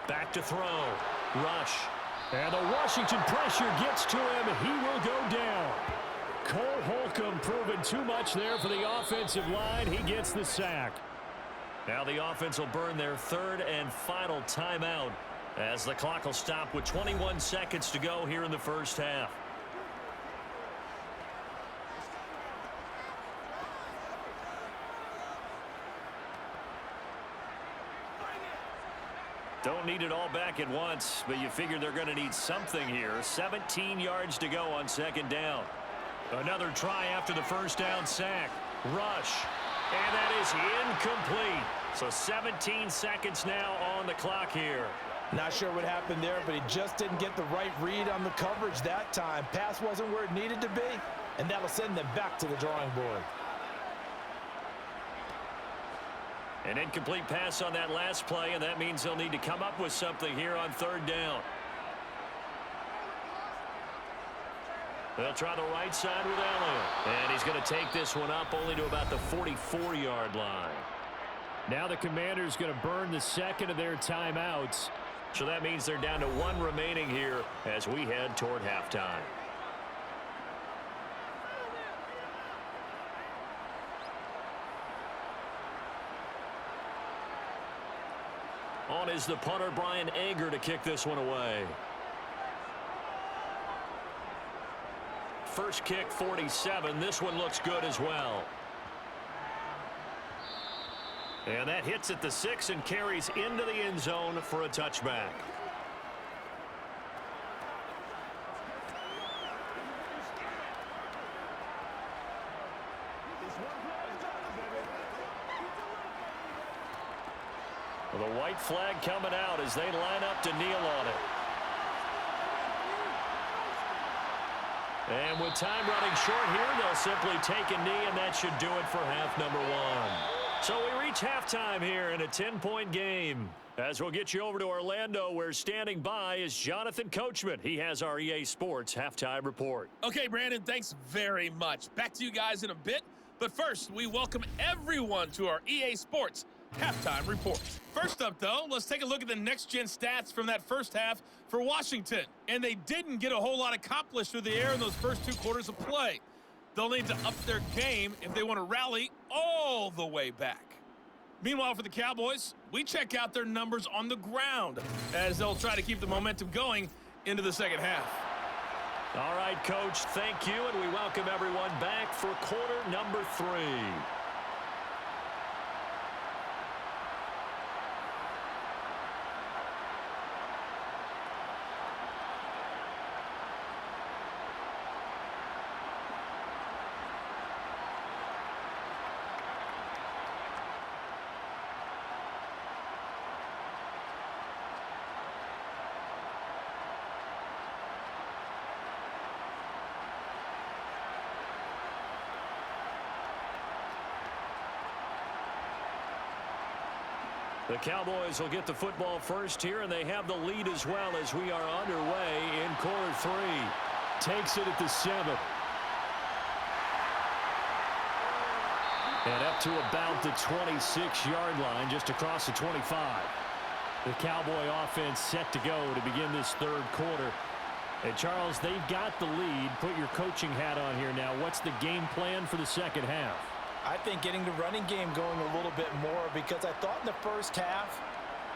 Back to throw. Rush. And the Washington pressure gets to him. He will go down. Cole Holcomb proving too much there for the offensive line. He gets the sack. Now the offense will burn their third and final timeout as the clock will stop with 21 seconds to go here in the first half. Don't need it all back at once, but you figure they're going to need something here. 17 yards to go on 2nd down. Another try after the first down sack. Rush. And that is incomplete. So 17 seconds now on the clock here. Not sure what happened there, but he just didn't get the right read on the coverage that time. Pass wasn't where it needed to be, and that'll send them back to the drawing board. An incomplete pass on that last play, and that means they'll need to come up with something here on 3rd down. They'll try the right side with Elliott. And he's going to take this one up only to about the 44-yard line. Now the Commanders going to burn the second of their timeouts. So that means they're down to one remaining here as we head toward halftime. On is the punter, Brian Anger, to kick this one away. First kick, 47. This one looks good as well. And that hits at the 6 and carries into the end zone for a touchback. The white flag coming out as they line up to kneel on it. And with time running short here, they'll simply take a knee, and that should do it for half number 1. So we reach halftime here in a 10-point game. As we'll get you over to Orlando, where standing by is Jonathan Coachman. He has our EA Sports halftime report. Okay, Brandon, thanks very much. Back to you guys in a bit. But first, we welcome everyone to our EA Sports halftime report. First up, though, let's take a look at the next-gen stats from that first half for Washington. And they didn't get a whole lot accomplished through the air in those first 2 quarters of play. They'll need to up their game if they want to rally all the way back. Meanwhile, for the Cowboys, we check out their numbers on the ground as they'll try to keep the momentum going into the second half. All right, Coach, thank you, and we welcome everyone back for quarter number 3. The Cowboys will get the football first here, and they have the lead as well as we are underway in quarter 3. Takes it at the 7. And up to about the 26-yard line, just across the 25. The Cowboy offense set to go to begin this third quarter. And, Charles, they've got the lead. Put your coaching hat on here now. What's the game plan for the second half? I think getting the running game going a little bit more, because I thought in the first half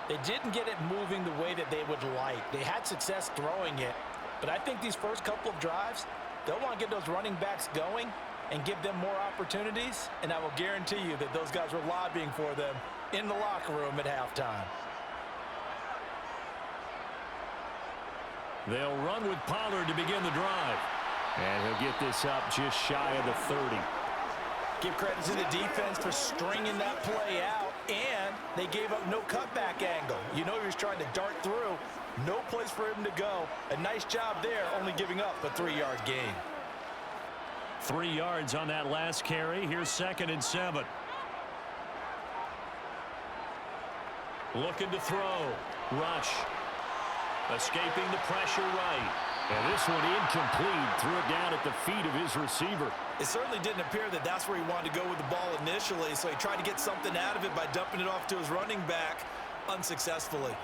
they didn't get it moving the way that they would like. They had success throwing it, but I think these first couple of drives, they'll want to get those running backs going and give them more opportunities, and I will guarantee you that those guys were lobbying for them in the locker room at halftime. They'll run with Pollard to begin the drive. And he'll get this up just shy of the 30. Give credit to the defense for stringing that play out, and they gave up no cutback angle. You know he was trying to dart through. No place for him to go. A nice job there, only giving up a 3-yard gain. 3 yards on that last carry. Here's 2nd and 7. Looking to throw. Rush. Escaping the pressure right. And this one incomplete. Threw it down at the feet of his receiver. It certainly didn't appear that that's where he wanted to go with the ball initially, so he tried to get something out of it by dumping it off to his running back unsuccessfully.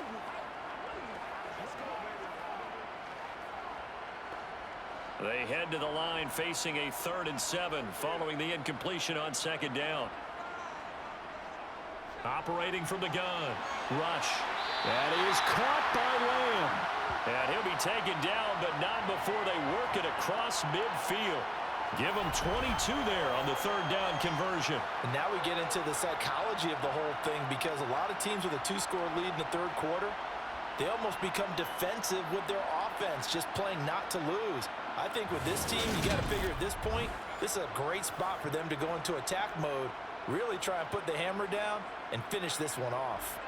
They head to the line facing a 3rd and 7 following the incompletion on 2nd down. Operating from the gun. Rush. That is caught by Lamb. And he'll be taken down, but not before they work it across midfield. Give them 22 there on the 3rd down conversion. And now we get into the psychology of the whole thing, because a lot of teams with a 2-score lead in the 3rd quarter, they almost become defensive with their offense, just playing not to lose. I think with this team, you got to figure at this point, this is a great spot for them to go into attack mode, really try and put the hammer down and finish this one off.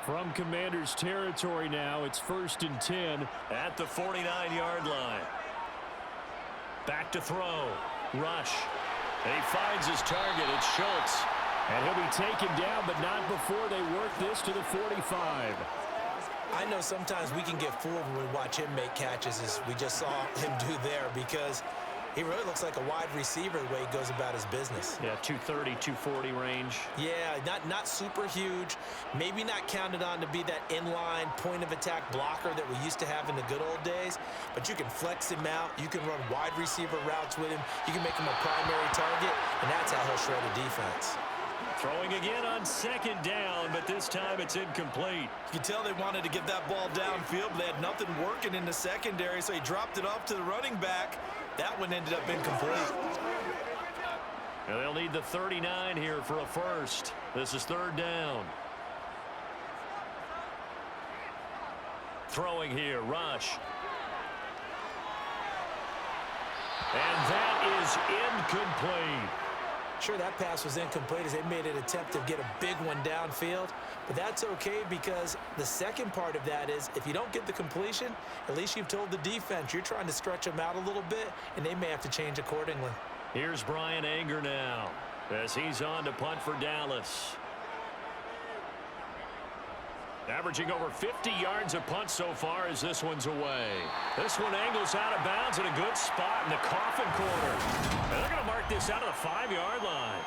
From Commanders territory now, it's 1st and 10 at the 49-yard line. Back to throw. Rush. He finds his target. It's Schultz. And he'll be taken down, but not before they work this to the 45. I know sometimes we can get fooled when we watch him make catches, as we just saw him do there, because he really looks like a wide receiver the way he goes about his business. Yeah, 230, 240 range. Yeah, not super huge. Maybe not counted on to be that inline point-of-attack blocker that we used to have in the good old days, but you can flex him out. You can run wide receiver routes with him. You can make him a primary target, and that's how he'll shred a defense. Throwing again on 2nd down, but this time it's incomplete. You can tell they wanted to get that ball downfield, but they had nothing working in the secondary, so he dropped it off to the running back. That one ended up incomplete. And they'll need the 39 here for a first. This is 3rd down. Throwing here, Rush. And that is incomplete. Sure, that pass was incomplete as they made an attempt to get a big one downfield, but that's okay, because the second part of that is if you don't get the completion, at least you've told the defense you're trying to stretch them out a little bit, and they may have to change accordingly. Here's Brian Anger now as he's on to punt for Dallas. Averaging over 50 yards a punt so far as this one's away. This one angles out of bounds in a good spot in the coffin corner. And they're going to mark this out of the 5-yard line.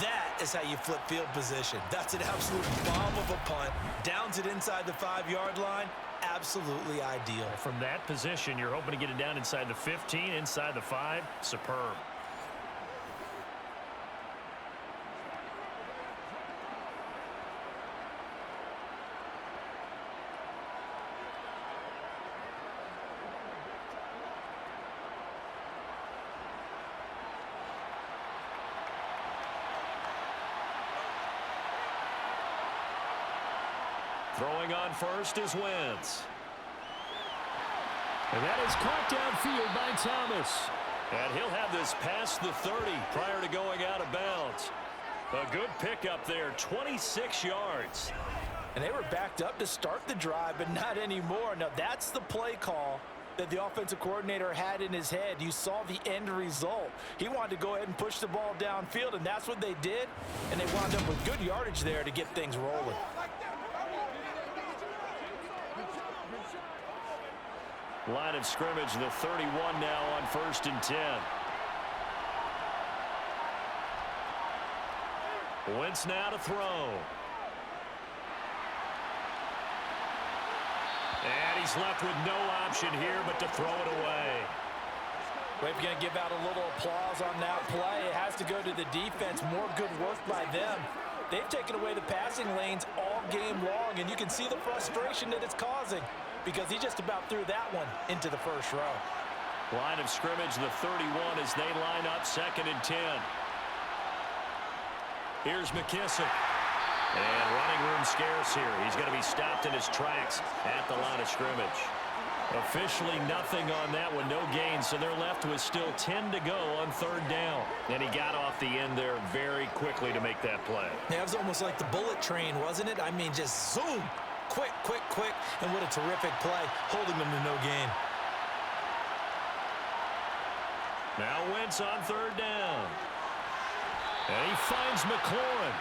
That is how you flip field position. That's an absolute bomb of a punt. Downs it inside the 5-yard line. Absolutely ideal. From that position, you're hoping to get it down inside the 15, inside the 5. Superb. Throwing on first is Wentz. And that is caught downfield by Thomas. And he'll have this past the 30 prior to going out of bounds. A good pickup there, 26 yards. And they were backed up to start the drive, but not anymore. Now, that's the play call that the offensive coordinator had in his head. You saw the end result. He wanted to go ahead and push the ball downfield, and that's what they did, and they wound up with good yardage there to get things rolling. Line of scrimmage, the 31 now on 1st and 10. Wentz now to throw. And he's left with no option here but to throw it away. We're going to give out a little applause on that play. It has to go to the defense. More good work by them. They've taken away the passing lanes all game long, and you can see the frustration that it's causing because he just about threw that one into the first row. Line of scrimmage, the 31 as they line up 2nd and 10. Here's McKissick. And running room scarce here. He's going to be stopped in his tracks at the line of scrimmage. Officially nothing on that one, no gain, so they're left with still 10 to go on 3rd down. And he got off the end there very quickly to make that play. Yeah, it was almost like the bullet train, wasn't it? I mean, just zoom. Quick, quick, quick. And what a terrific play, holding them to no gain. Now Wentz on 3rd down. And he finds McLaurin.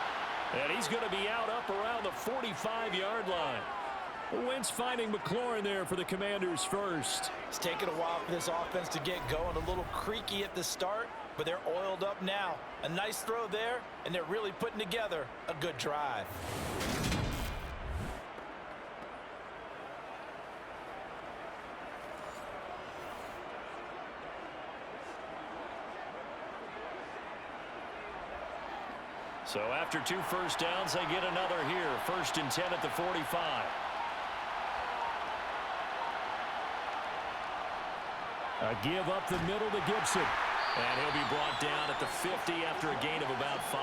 And he's going to be out up around the 45-yard line. Wentz finding McLaurin there for the Commanders first. It's taken a while for this offense to get going. A little creaky at the start, but they're oiled up now. A nice throw there, and they're really putting together a good drive. So after 2 first downs, they get another here. 1st and 10 at the 45. A give up the middle to Gibson. And he'll be brought down at the 50 after a gain of about 5.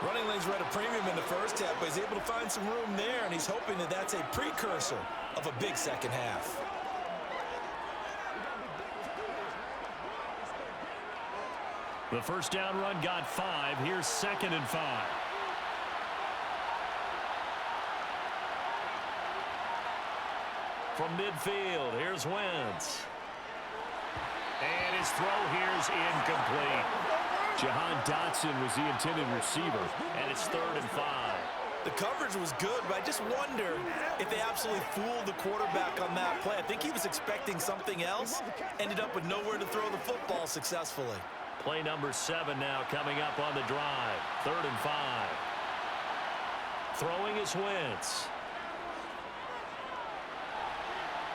Running lanes were at a premium in the first half, but he's able to find some room there, and he's hoping that that's a precursor of a big second half. The first down run got 5. Here's 2nd and 5. From midfield, here's Wentz. And his throw here's incomplete. Jahan Dotson was the intended receiver. And it's 3rd and 5. The coverage was good, but I just wonder if they absolutely fooled the quarterback on that play. I think he was expecting something else, ended up with nowhere to throw the football successfully. Play number 7 now coming up on the drive. 3rd and 5. Throwing is Wentz.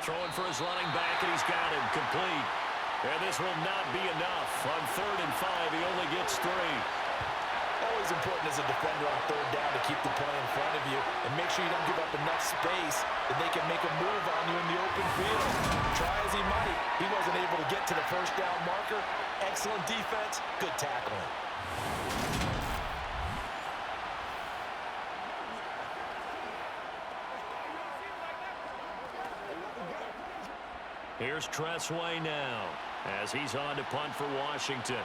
Throwing for his running back, and he's got him complete. And this will not be enough. On 3rd and 5, he only gets 3. Always important as a defender on 3rd down to keep the play in front of you and make sure you don't give up enough space that they can make a move on you in the open field. Try as he might, he wasn't able to get to the first down marker. Excellent defense, good tackling. Here's Tressway now as he's on to punt for Washington.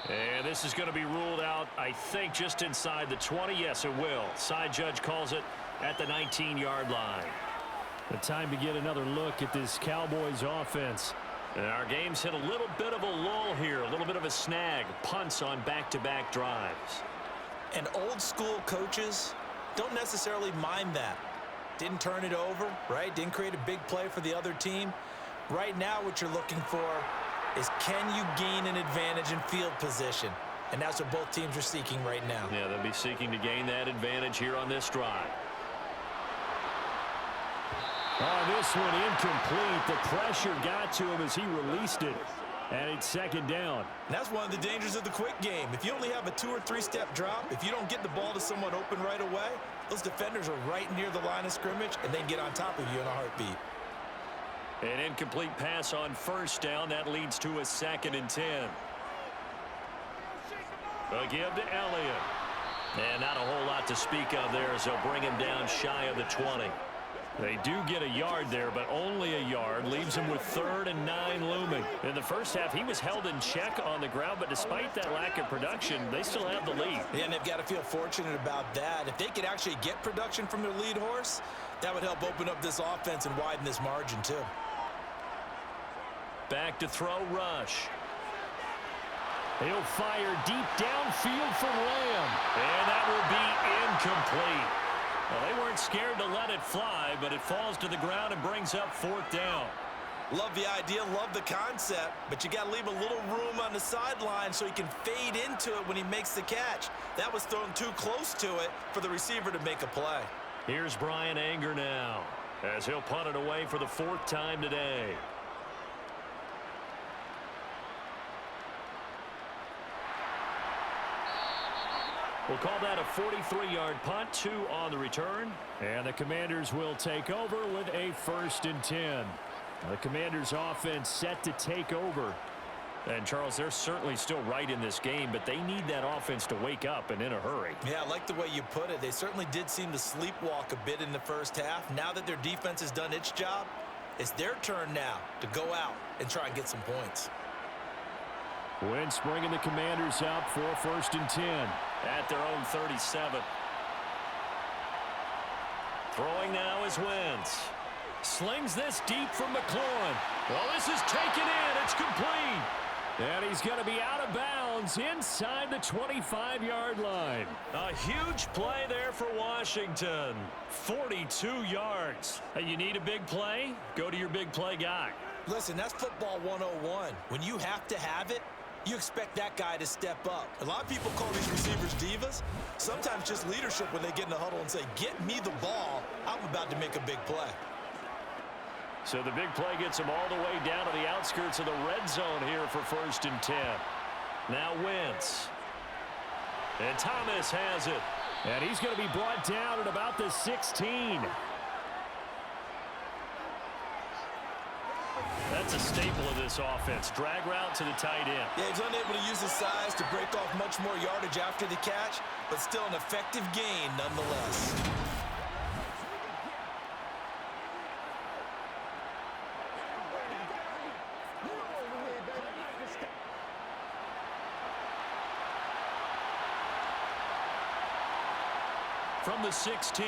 And this is going to be ruled out, I think, just inside the 20. Yes, it will. Side judge calls it at the 19-yard line. The time to get another look at this Cowboys offense. And our game's hit a little bit of a lull here, a little bit of a snag. Punts on back-to-back drives. And old school coaches don't necessarily mind that. Didn't turn it over, right? Didn't create a big play for the other team. Right now what you're looking for is can you gain an advantage in field position? And that's what both teams are seeking right now. Yeah, they'll be seeking to gain that advantage here on this drive. Oh, this one incomplete. The pressure got to him as he released it. And it's 2nd down. And that's one of the dangers of the quick game. If you only have a 2- or 3-step drop, if you don't get the ball to someone open right away, those defenders are right near the line of scrimmage, and they can get on top of you in a heartbeat. An incomplete pass on 1st down. That leads to a 2nd and 10. A give to Elliott. And not a whole lot to speak of there as they'll bring him down shy of the 20. They do get a yard there, but only a yard. Leaves him with 3rd and 9 looming. In the first half, he was held in check on the ground, but despite that lack of production, they still have the lead. Yeah, and they've got to feel fortunate about that. If they could actually get production from their lead horse, that would help open up this offense and widen this margin too. Back to throw, Rush. He'll fire deep downfield for Lamb. And that will be incomplete. Well, they weren't scared to let it fly, but it falls to the ground and brings up 4th down. Love the idea, love the concept, but you got to leave a little room on the sideline so he can fade into it when he makes the catch. That was thrown too close to it for the receiver to make a play. Here's Brian Anger now, as he'll punt it away for the 4th time today. We'll call that a 43-yard punt, 2 on the return. And the Commanders will take over with a 1st and 10. The Commanders' offense set to take over. And, Charles, they're certainly still right in this game, but they need that offense to wake up and in a hurry. Yeah, I like the way you put it. They certainly did seem to sleepwalk a bit in the first half. Now that their defense has done its job, it's their turn now to go out and try and get some points. Wentz bringing the Commanders up for 1st and 10 at their own 37. Throwing now is Wentz. Slings this deep from McLaurin. Well, this is taken in. It's complete. And he's going to be out of bounds inside the 25-yard line. A huge play there for Washington. 42 yards. Hey, you need a big play? Go to your big play guy. Listen, that's football 101. When you have to have it, you expect that guy to step up. A lot of people call these receivers divas. Sometimes just leadership when they get in the huddle and say, get me the ball. I'm about to make a big play. So the big play gets him all the way down to the outskirts of the red zone here for 1st and 10. Now Wentz. And Thomas has it. And he's going to be brought down at about the 16. That's a staple of this offense. Drag route to the tight end. Yeah, he's unable to use his size to break off much more yardage after the catch, but still an effective gain nonetheless. From the 16,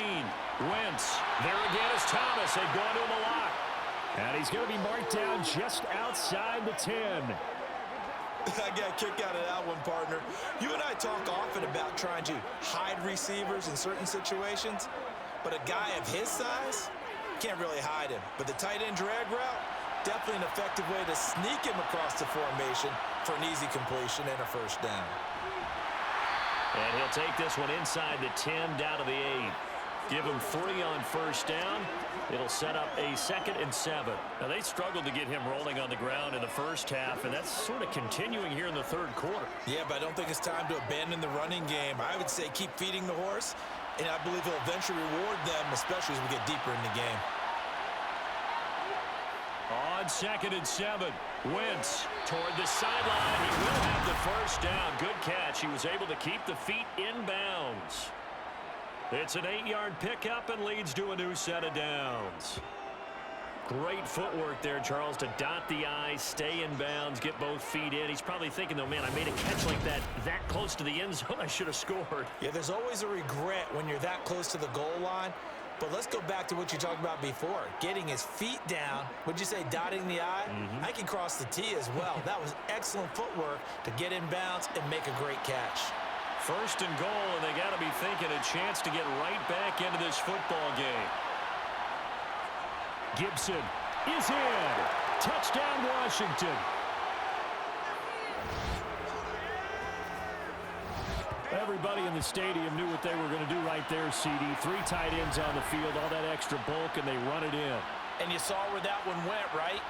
Wentz. There again is Thomas. They've gone to him a lot. And he's going to be marked down just outside the 10. I got a kick out of that one, partner. You and I talk often about trying to hide receivers in certain situations, but a guy of his size can't really hide him. But the tight end drag route, definitely an effective way to sneak him across the formation for an easy completion and a 1st down. And he'll take this one inside the 10 down to the 8. Give him 3 on 1st down. It'll set up a 2nd and 7. Now, they struggled to get him rolling on the ground in the first half, and that's sort of continuing here in the 3rd quarter. Yeah, but I don't think it's time to abandon the running game. I would say keep feeding the horse, and I believe he'll eventually reward them, especially as we get deeper in the game. On 2nd and 7, Wentz toward the sideline. He will have the 1st down. Good catch. He was able to keep the feet in bounds. It's an 8-yard pickup and leads to a new set of downs. Great footwork there, Charles, to dot the I, stay in bounds, get both feet in. He's probably thinking, though, man, I made a catch like that close to the end zone. I should have scored. Yeah, there's always a regret when you're that close to the goal line. But let's go back to what you talked about before. Getting his feet down. Would you say dotting the I? I can cross the T as well. That was excellent footwork to get in bounds and make a great catch. 1st and goal, and they got to be thinking a chance to get right back into this football game. Gibson is in. Touchdown, Washington. Everybody in the stadium knew what they were going to do right there, CD. 3 tight ends on the field, all that extra bulk, and they run it in. And you saw where that one went, right?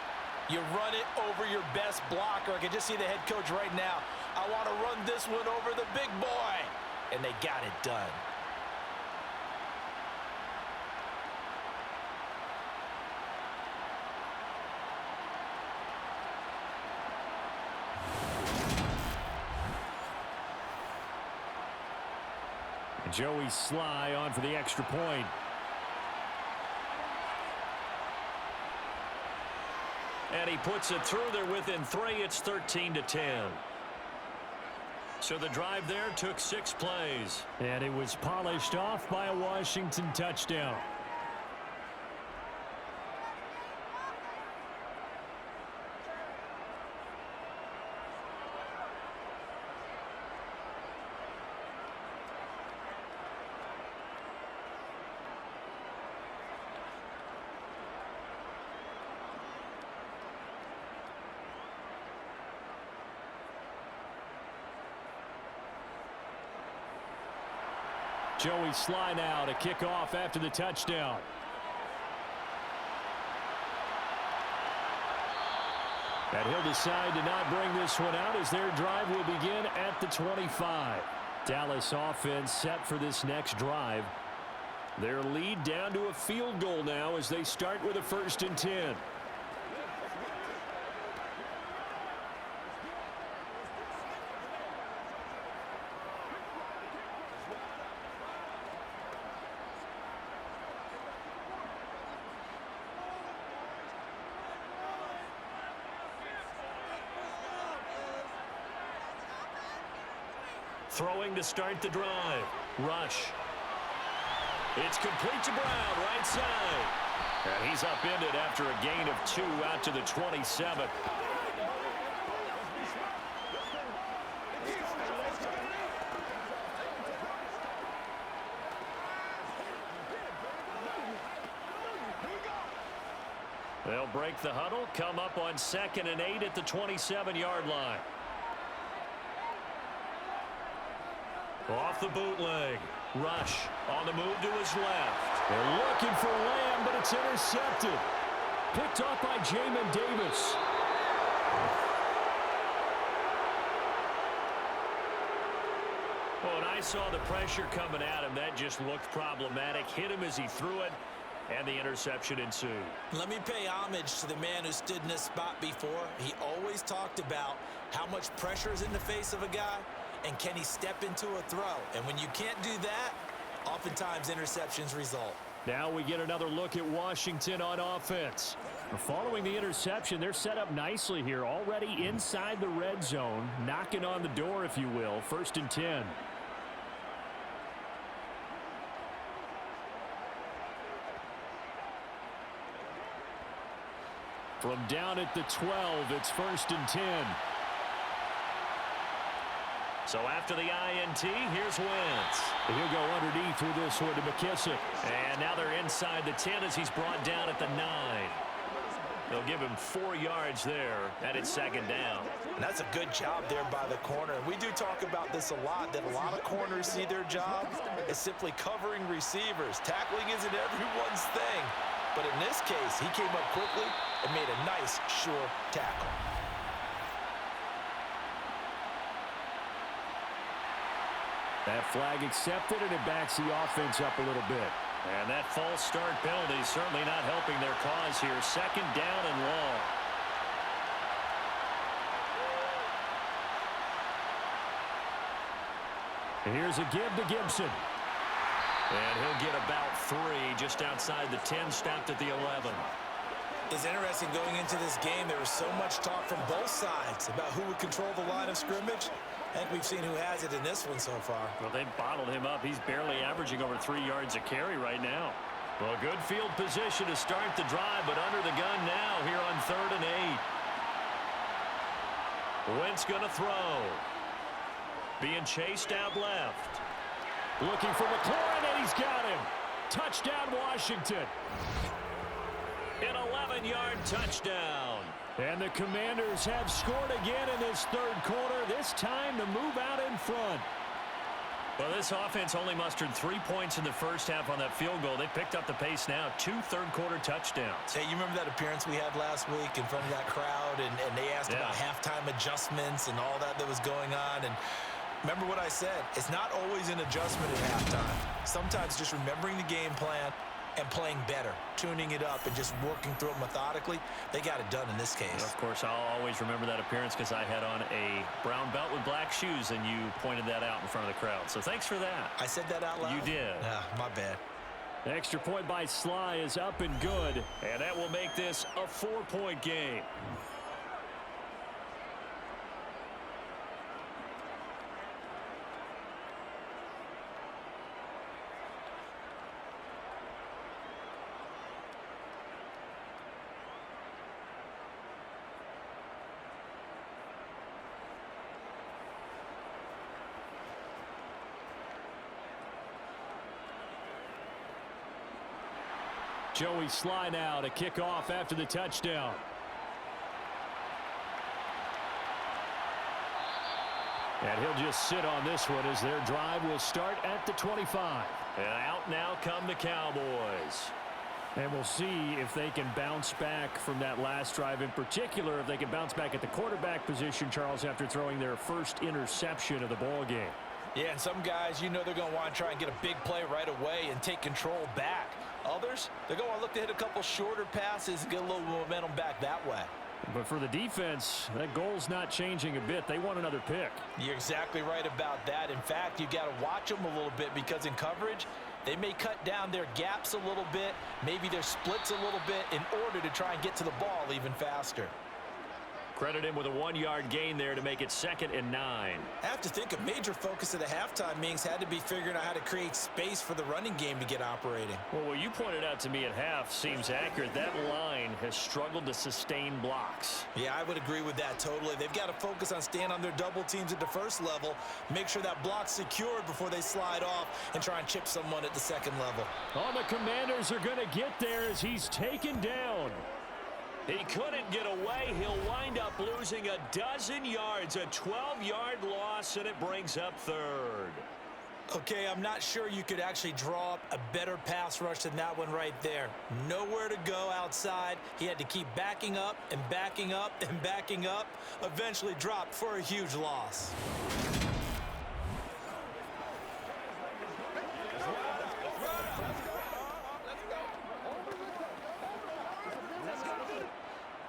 You run it over your best blocker. I can just see the head coach right now. I want to run this one over the big boy. And they got it done. Joey Sly on for the extra point. And he puts it through there within 3. It's 13-10. So the drive there took 6 plays. And it was polished off by a Washington touchdown. Joey Sly now to kick off after the touchdown. And he'll decide to not bring this one out as their drive will begin at the 25. Dallas offense set for this next drive. Their lead down to a field goal now as they start with a 1st and 10. Throwing to start the drive. Rush. It's complete to Brown, right side. And he's upended after a gain of 2 out to the 27. They'll break the huddle, come up on 2nd and 8 at the 27-yard line. Off the bootleg. Rush on the move to his left. They're looking for Lamb, but it's intercepted. Picked off by Jamin Davis. Well, when I saw the pressure coming at him, that just looked problematic. Hit him as he threw it, and the interception ensued. Let me pay homage to the man who stood in this spot before. He always talked about how much pressure is in the face of a guy. And can he step into a throw? And when you can't do that, oftentimes interceptions result. Now we get another look at Washington on offense. Following the interception, they're set up nicely here, already inside the red zone, knocking on the door, if you will. 1st and 10. From down at the 12, it's 1st and 10. So after the INT, here's Wentz. He'll go underneath with this one to McKissick. And now they're inside the 10 as he's brought down at the 9. They'll give him 4 yards there, and it's 2nd down. And that's a good job there by the corner. We do talk about this a lot, that a lot of corners see their job as simply covering receivers. Tackling isn't everyone's thing. But in this case, he came up quickly and made a nice, sure tackle. That flag accepted, and it backs the offense up a little bit. And that false start penalty certainly not helping their cause here. 2nd down and long. And here's a give to Gibson. And he'll get about 3 just outside the 10, stopped at the 11. It's interesting going into this game. There was so much talk from both sides about who would control the line of scrimmage. I think we've seen who has it in this one so far. Well, they've bottled him up. He's barely averaging over 3 yards a carry right now. Well, good field position to start the drive, but under the gun now here on 3rd and 8. Wentz going to throw. Being chased out left. Looking for McLaurin, and he's got him. Touchdown, Washington. An 11-yard touchdown. And the Commanders have scored again in this 3rd quarter, this time to move out in front. Well, this offense only mustered 3 points in the first half on that field goal. They picked up the pace now, 2 third-quarter touchdowns. Hey, you remember that appearance we had last week in front of that crowd, and they asked about halftime adjustments and all that was going on, and remember what I said, it's not always an adjustment at halftime. Sometimes just remembering the game plan and playing better, tuning it up and just working through it methodically. They got it done in this case. And of course, I'll always remember that appearance because I had on a brown belt with black shoes, and you pointed that out in front of the crowd. So thanks for that. I said that out loud? You did. My bad. Extra point by Sly is up and good, and that will make this a 4-point game. Joey Sly now to kick off after the touchdown. And he'll just sit on this one as their drive will start at the 25. And out now come the Cowboys. And we'll see if they can bounce back from that last drive, in particular if they can bounce back at the quarterback position, Charles, after throwing their first interception of the ball game. Yeah, and some guys, you know they're going to want to try and get a big play right away and take control back. Others, they're going to look to hit a couple shorter passes and get a little momentum back that way. But for the defense, that goal's not changing a bit. They want another pick. You're exactly right about that. In fact, you got to watch them a little bit because in coverage, they may cut down their gaps a little bit, maybe their splits a little bit in order to try and get to the ball even faster. Credit him with a 1-yard gain there to make it 2nd and 9. I have to think a major focus of the halftime meetings had to be figuring out how to create space for the running game to get operating. Well, what you pointed out to me at half seems accurate. That line has struggled to sustain blocks. Yeah, I would agree with that totally. They've got to focus on staying on their double teams at the first level, make sure that block's secured before they slide off and try and chip someone at the second level. Oh, the Commanders are going to get there as he's taken down. He couldn't get away. He'll wind up losing a dozen yards, a 12-yard loss, and it brings up 3rd. Okay, I'm not sure you could actually draw up a better pass rush than that one right there. Nowhere to go outside. He had to keep backing up and backing up and backing up. Eventually dropped for a huge loss.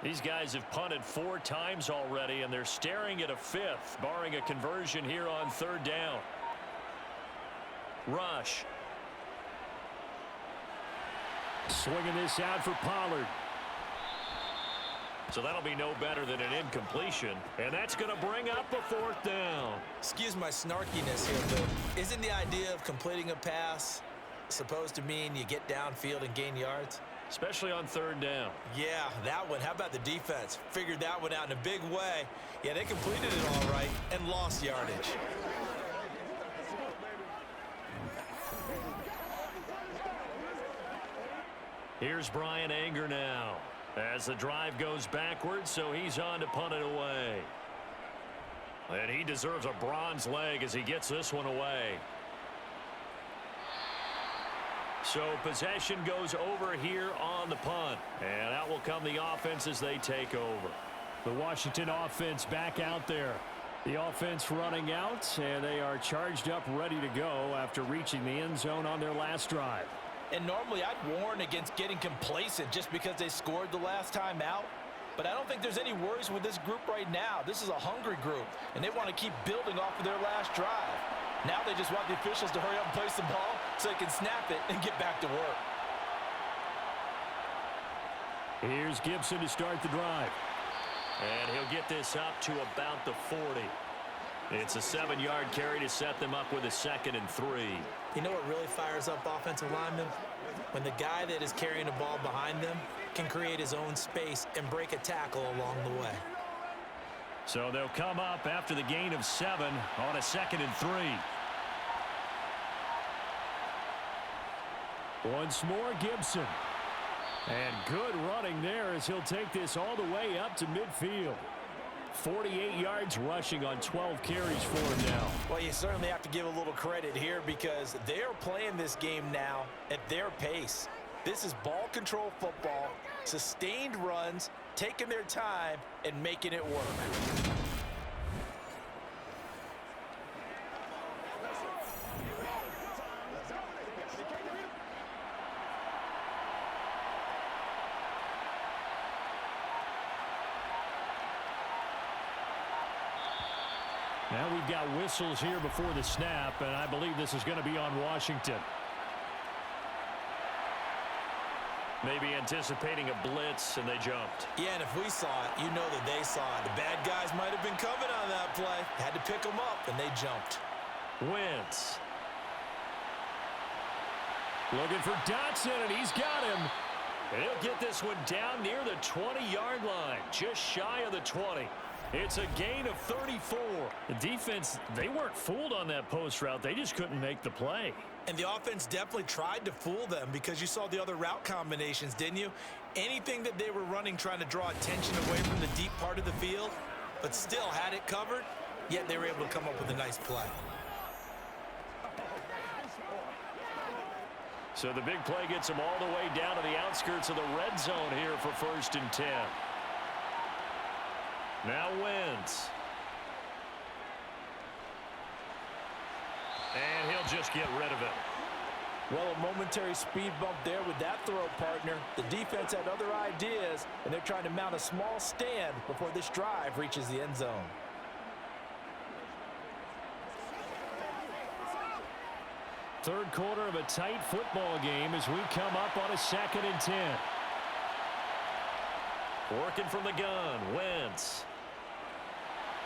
These guys have punted 4 times already, and they're staring at a 5th, barring a conversion here on 3rd down. Rush. Swinging this out for Pollard. So that'll be no better than an incompletion, and that's going to bring up a 4th down. Excuse my snarkiness here, but isn't the idea of completing a pass supposed to mean you get downfield and gain yards? Especially on 3rd down. Yeah, that one. How about the defense? Figured that one out in a big way. Yeah, they completed it all right and lost yardage. Here's Brian Anger now as the drive goes backwards, so he's on to punt it away. And he deserves a bronze leg as he gets this one away. So possession goes over here on the punt. And out will come the offense as they take over. The Washington offense back out there. The offense running out, and they are charged up, ready to go after reaching the end zone on their last drive. And normally I'd warn against getting complacent just because they scored the last time out. But I don't think there's any worries with this group right now. This is a hungry group, and they want to keep building off of their last drive. Now they just want the officials to hurry up and place the ball so they can snap it and get back to work. Here's Gibson to start the drive. And he'll get this up to about the 40. It's a 7-yard carry to set them up with a 2nd and 3. You know what really fires up offensive linemen? When the guy that is carrying the ball behind them can create his own space and break a tackle along the way. So they'll come up after the gain of 7 on a 2nd and 3. Once more, Gibson. And good running there as he'll take this all the way up to midfield. 48 yards rushing on 12 carries for him now. Well, you certainly have to give a little credit here because they're playing this game now at their pace. This is ball control football, sustained runs, taking their time, and making it work. Now we've got whistles here before the snap, and I believe this is going to be on Washington. Maybe anticipating a blitz, and they jumped. Yeah, and if we saw it, you know that they saw it. The bad guys might have been coming on that play. Had to pick them up, and they jumped. Wentz. Looking for Dotson, and he's got him. And he'll get this one down near the 20-yard line, just shy of the 20. It's a gain of 34. The defense, they weren't fooled on that post route. They just couldn't make the play. And the offense definitely tried to fool them because you saw the other route combinations, didn't you? Anything that they were running trying to draw attention away from the deep part of the field, but still had it covered, yet they were able to come up with a nice play. So the big play gets them all the way down to the outskirts of the red zone here for 1st and 10. Now Wentz. And he'll just get rid of it. Well, a momentary speed bump there with that throw, partner. The defense had other ideas, and they're trying to mount a small stand before this drive reaches the end zone. Third quarter of a tight football game as we come up on a 2nd and 10. Working from the gun, Wentz.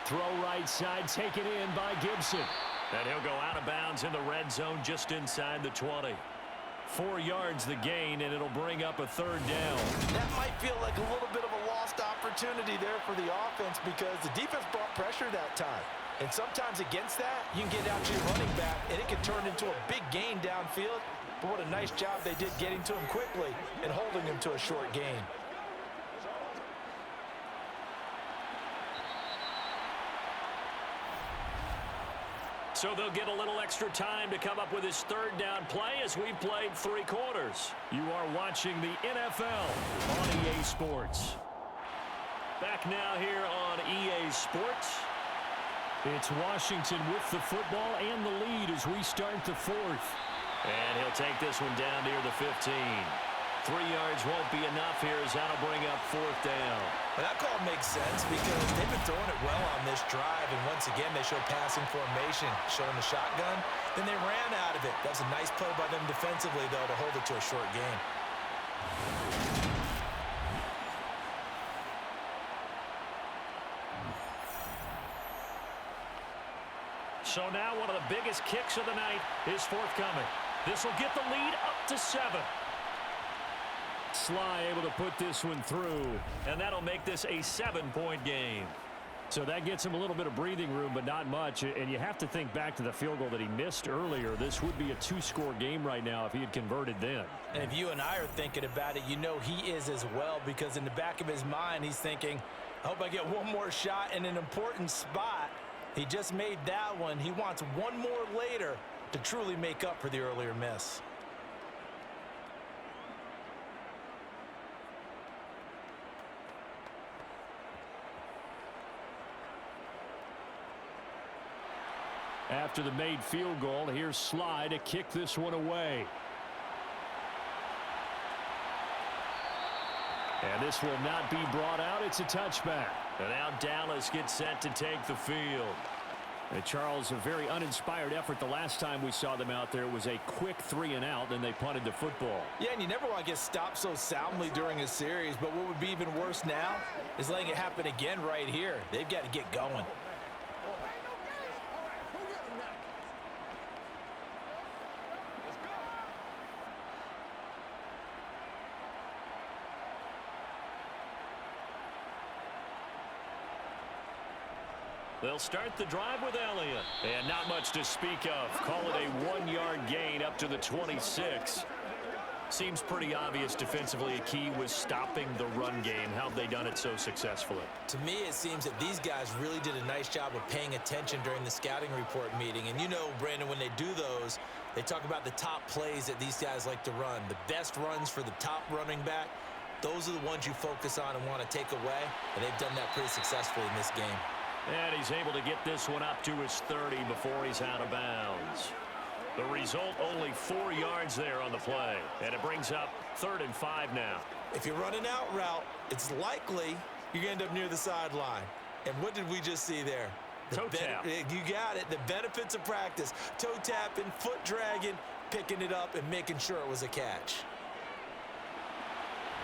Throw right side, taken in by Gibson. And he'll go out of bounds in the red zone just inside the 20. 4 yards the gain, and it'll bring up a 3rd down. That might feel like a little bit of a lost opportunity there for the offense because the defense brought pressure that time. And sometimes against that, you can get out to your running back, and it can turn into a big gain downfield. But what a nice job they did getting to him quickly and holding him to a short gain. So they'll get a little extra time to come up with his 3rd down play as we've played 3 quarters. You are watching the NFL on EA Sports. Back now here on EA Sports. It's Washington with the football and the lead as we start the 4th. And he'll take this one down near the 15. 3 yards won't be enough here as that'll bring up 4th down. Well, that call makes sense because they've been throwing it well on this drive, and once again they show passing formation, showing the shotgun. Then they ran out of it. That was a nice play by them defensively, though, to hold it to a short gain. So now one of the biggest kicks of the night is forthcoming. This will get the lead up to 7. Sly able to put this one through, and that'll make this a 7-point game. So that gets him a little bit of breathing room, but not much. And you have to think back to the field goal that he missed earlier. This would be a 2-score game right now if he had converted then. And if you and I are thinking about it, you know he is as well, because in the back of his mind, he's thinking, I hope I get one more shot in an important spot. He just made that one. He wants one more later to truly make up for the earlier miss. After the made field goal, here's Sly to kick this one away. And this will not be brought out. It's a touchback. And now Dallas gets set to take the field. And Charles, a very uninspired effort the last time we saw them out there. It was a quick 3-and-out, then they punted the football. Yeah, and you never want to get stopped so soundly during a series, but what would be even worse now is letting it happen again right here. They've got to get going. They'll start the drive with Elliott. And not much to speak of. Call it a 1-yard gain up to the 26. Seems pretty obvious defensively. A key was stopping the run game. How have they done it so successfully? To me, it seems that these guys really did a nice job of paying attention during the scouting report meeting. And you know, Brandon, when they do those, they talk about the top plays that these guys like to run. The best runs for the top running back, those are the ones you focus on and want to take away. And they've done that pretty successfully in this game. And he's able to get this one up to his 30 before he's out of bounds. The result, only 4 yards there on the play. And it brings up 3rd and 5 now. If you're running out route, it's likely you're going to end up near the sideline. And what did we just see there? Toe tap. You got it. The benefits of practice. Toe tapping, foot dragging, picking it up, and making sure it was a catch.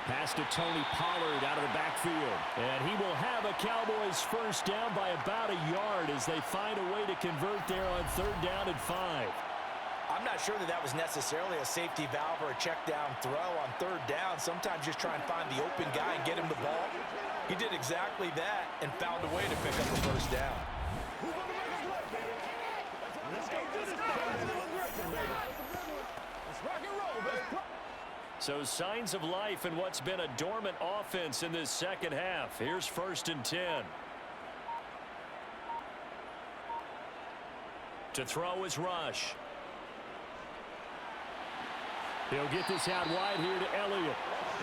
Pass to Tony Pollard out of the backfield. And he will have a Cowboys first down by about a yard as they find a way to convert there on 3rd down and 5. I'm not sure that was necessarily a safety valve or a check down throw on 3rd down. Sometimes just try and find the open guy and get him the ball. He did exactly that and found a way to pick up a first down. So signs of life in what's been a dormant offense in this second half. Here's 1st and 10. To throw is Rush. He'll get this out wide here to Elliott.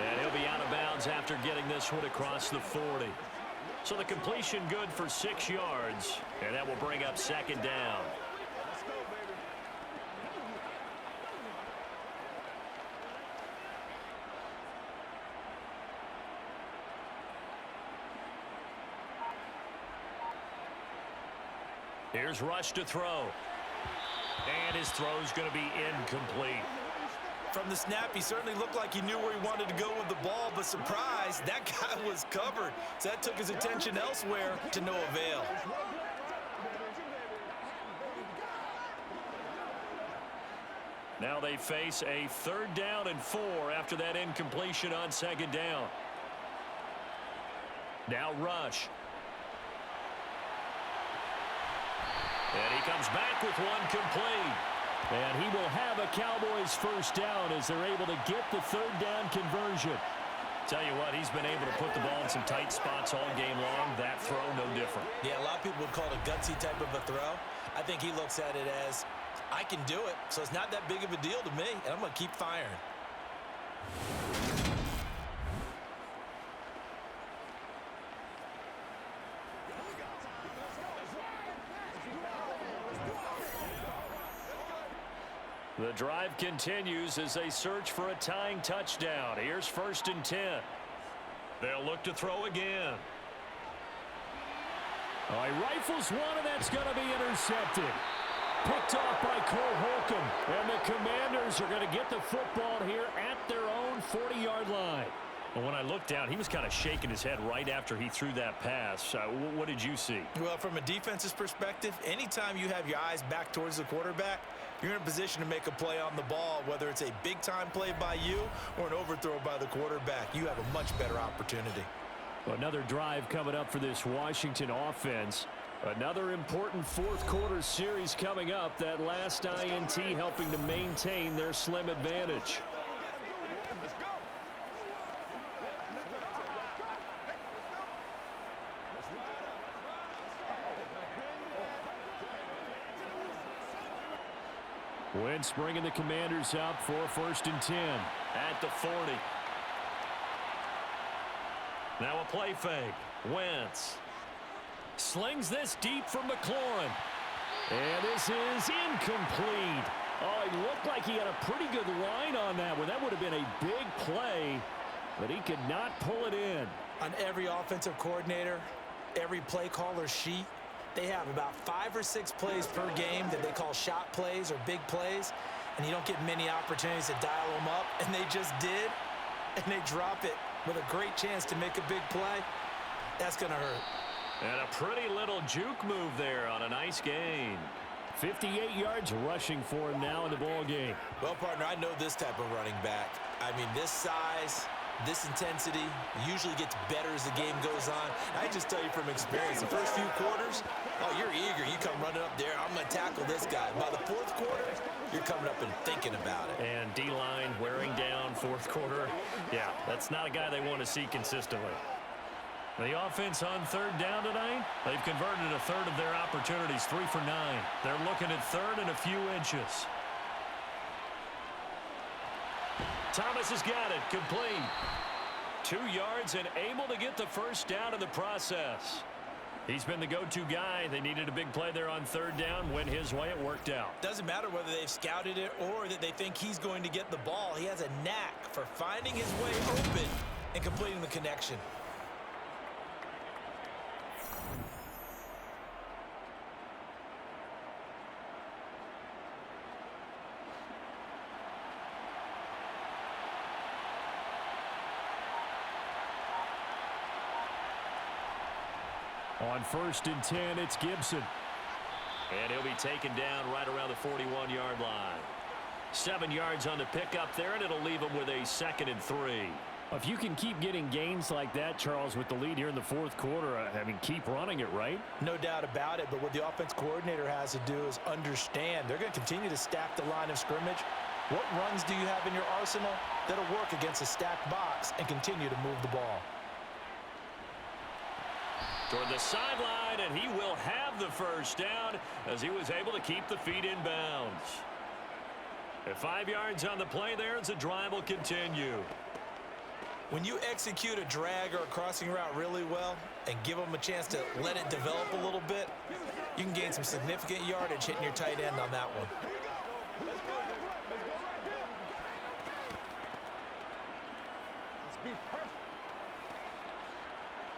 And he'll be out of bounds after getting this one across the 40. So the completion good for 6 yards. And that will bring up 2nd down. Here's Rush to throw. And his throw's going to be incomplete. From the snap, he certainly looked like he knew where he wanted to go with the ball, but surprise, that guy was covered. So that took his attention elsewhere to no avail. Now they face a 3rd down and 4 after that incompletion on 2nd down. Now Rush. And he comes back with one complete. And he will have a Cowboys first down as they're able to get the 3rd down conversion. Tell you what, he's been able to put the ball in some tight spots all game long. That throw, no different. Yeah, a lot of people would call it a gutsy type of a throw. I think he looks at it as, I can do it, so it's not that big of a deal to me, and I'm going to keep firing. The drive continues as they search for a tying touchdown. Here's 1st and 10. They'll look to throw again. Oh, he rifles one, and that's going to be intercepted. Picked off by Cole Holcomb. And the Commanders are going to get the football here at their own 40-yard line. Well, when I looked down, he was kind of shaking his head right after he threw that pass. What did you see? Well, from a defense's perspective, anytime you have your eyes back towards the quarterback, you're in a position to make a play on the ball, whether it's a big-time play by you or an overthrow by the quarterback. You have a much better opportunity. Another drive coming up for this Washington offense. Another important 4th quarter series coming up. That last INT helping to maintain their slim advantage. Wentz bringing the Commanders up for 1st and 10 at the 40. Now a play fake. Wentz slings this deep from McLaurin. And this is incomplete. Oh, he looked like he had a pretty good line on that one. That would have been a big play, but he could not pull it in. On every offensive coordinator, every play caller sheet, they have about 5 or 6 plays per game that they call shot plays or big plays, and you don't get many opportunities to dial them up, and they just did, and they drop it with a great chance to make a big play. That's going to hurt. And a pretty little juke move there on a nice gain. 58 yards rushing for him now in the ball game. Well, partner, I know this type of running back. I mean, this size, this intensity usually gets better as the game goes on. I just tell you from experience, the first few quarters, oh, you're eager. You come running up there, I'm going to tackle this guy. By the 4th quarter, you're coming up and thinking about it. And D-line wearing down 4th quarter. Yeah, that's not a guy they want to see consistently. The offense on 3rd down tonight, they've converted a 1/3 of their opportunities, 3 for 9. They're looking at 3rd and a few inches. Thomas has got it, complete. 2 yards and able to get the first down in the process. He's been the go-to guy. They needed a big play there on 3rd down. Went his way, it worked out. Doesn't matter whether they've scouted it or that they think he's going to get the ball. He has a knack for finding his way open and completing the connection. On 1st and 10, it's Gibson. And he'll be taken down right around the 41-yard line. 7 yards on the pickup there, and it'll leave him with a 2nd and 3. If you can keep getting gains like that, Charles, with the lead here in the 4th quarter, I mean, keep running it, right? No doubt about it, but what the offense coordinator has to do is understand they're going to continue to stack the line of scrimmage. What runs do you have in your arsenal that'll work against a stacked box and continue to move the ball? Toward the sideline, and he will have the first down as he was able to keep the feet in bounds. At 5 yards on the play there as the drive will continue. When you execute a drag or a crossing route really well and give them a chance to let it develop a little bit, you can gain some significant yardage hitting your tight end on that one.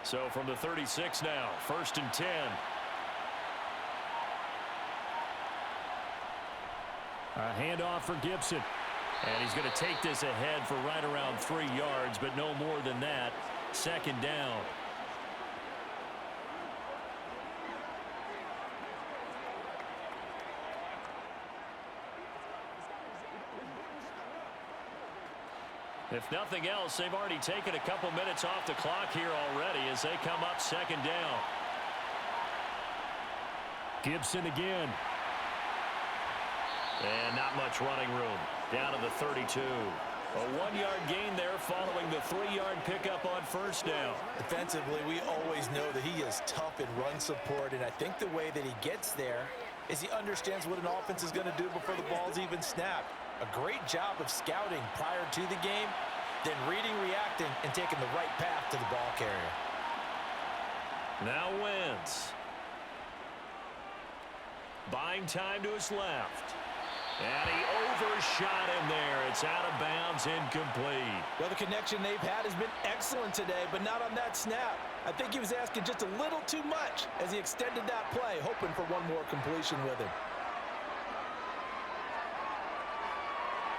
So from the 36 now, 1st and 10. A handoff for Gibson. And he's going to take this ahead for right around 3 yards, but no more than that. 2nd down. If nothing else, they've already taken a couple minutes off the clock here already as they come up 2nd down. Gibson again. And not much running room. Down to the 32. A 1-yard gain there following the 3-yard pickup on 1st down. Defensively, we always know that he is tough in run support, and I think the way that he gets there is he understands what an offense is going to do before the ball's even snapped. A great job of scouting prior to the game, then reading, reacting, and taking the right path to the ball carrier. Now Wentz. Buying time to his left. And he overshot him there. It's out of bounds, incomplete. Well, the connection they've had has been excellent today, but not on that snap. I think he was asking just a little too much as he extended that play, hoping for one more completion with him.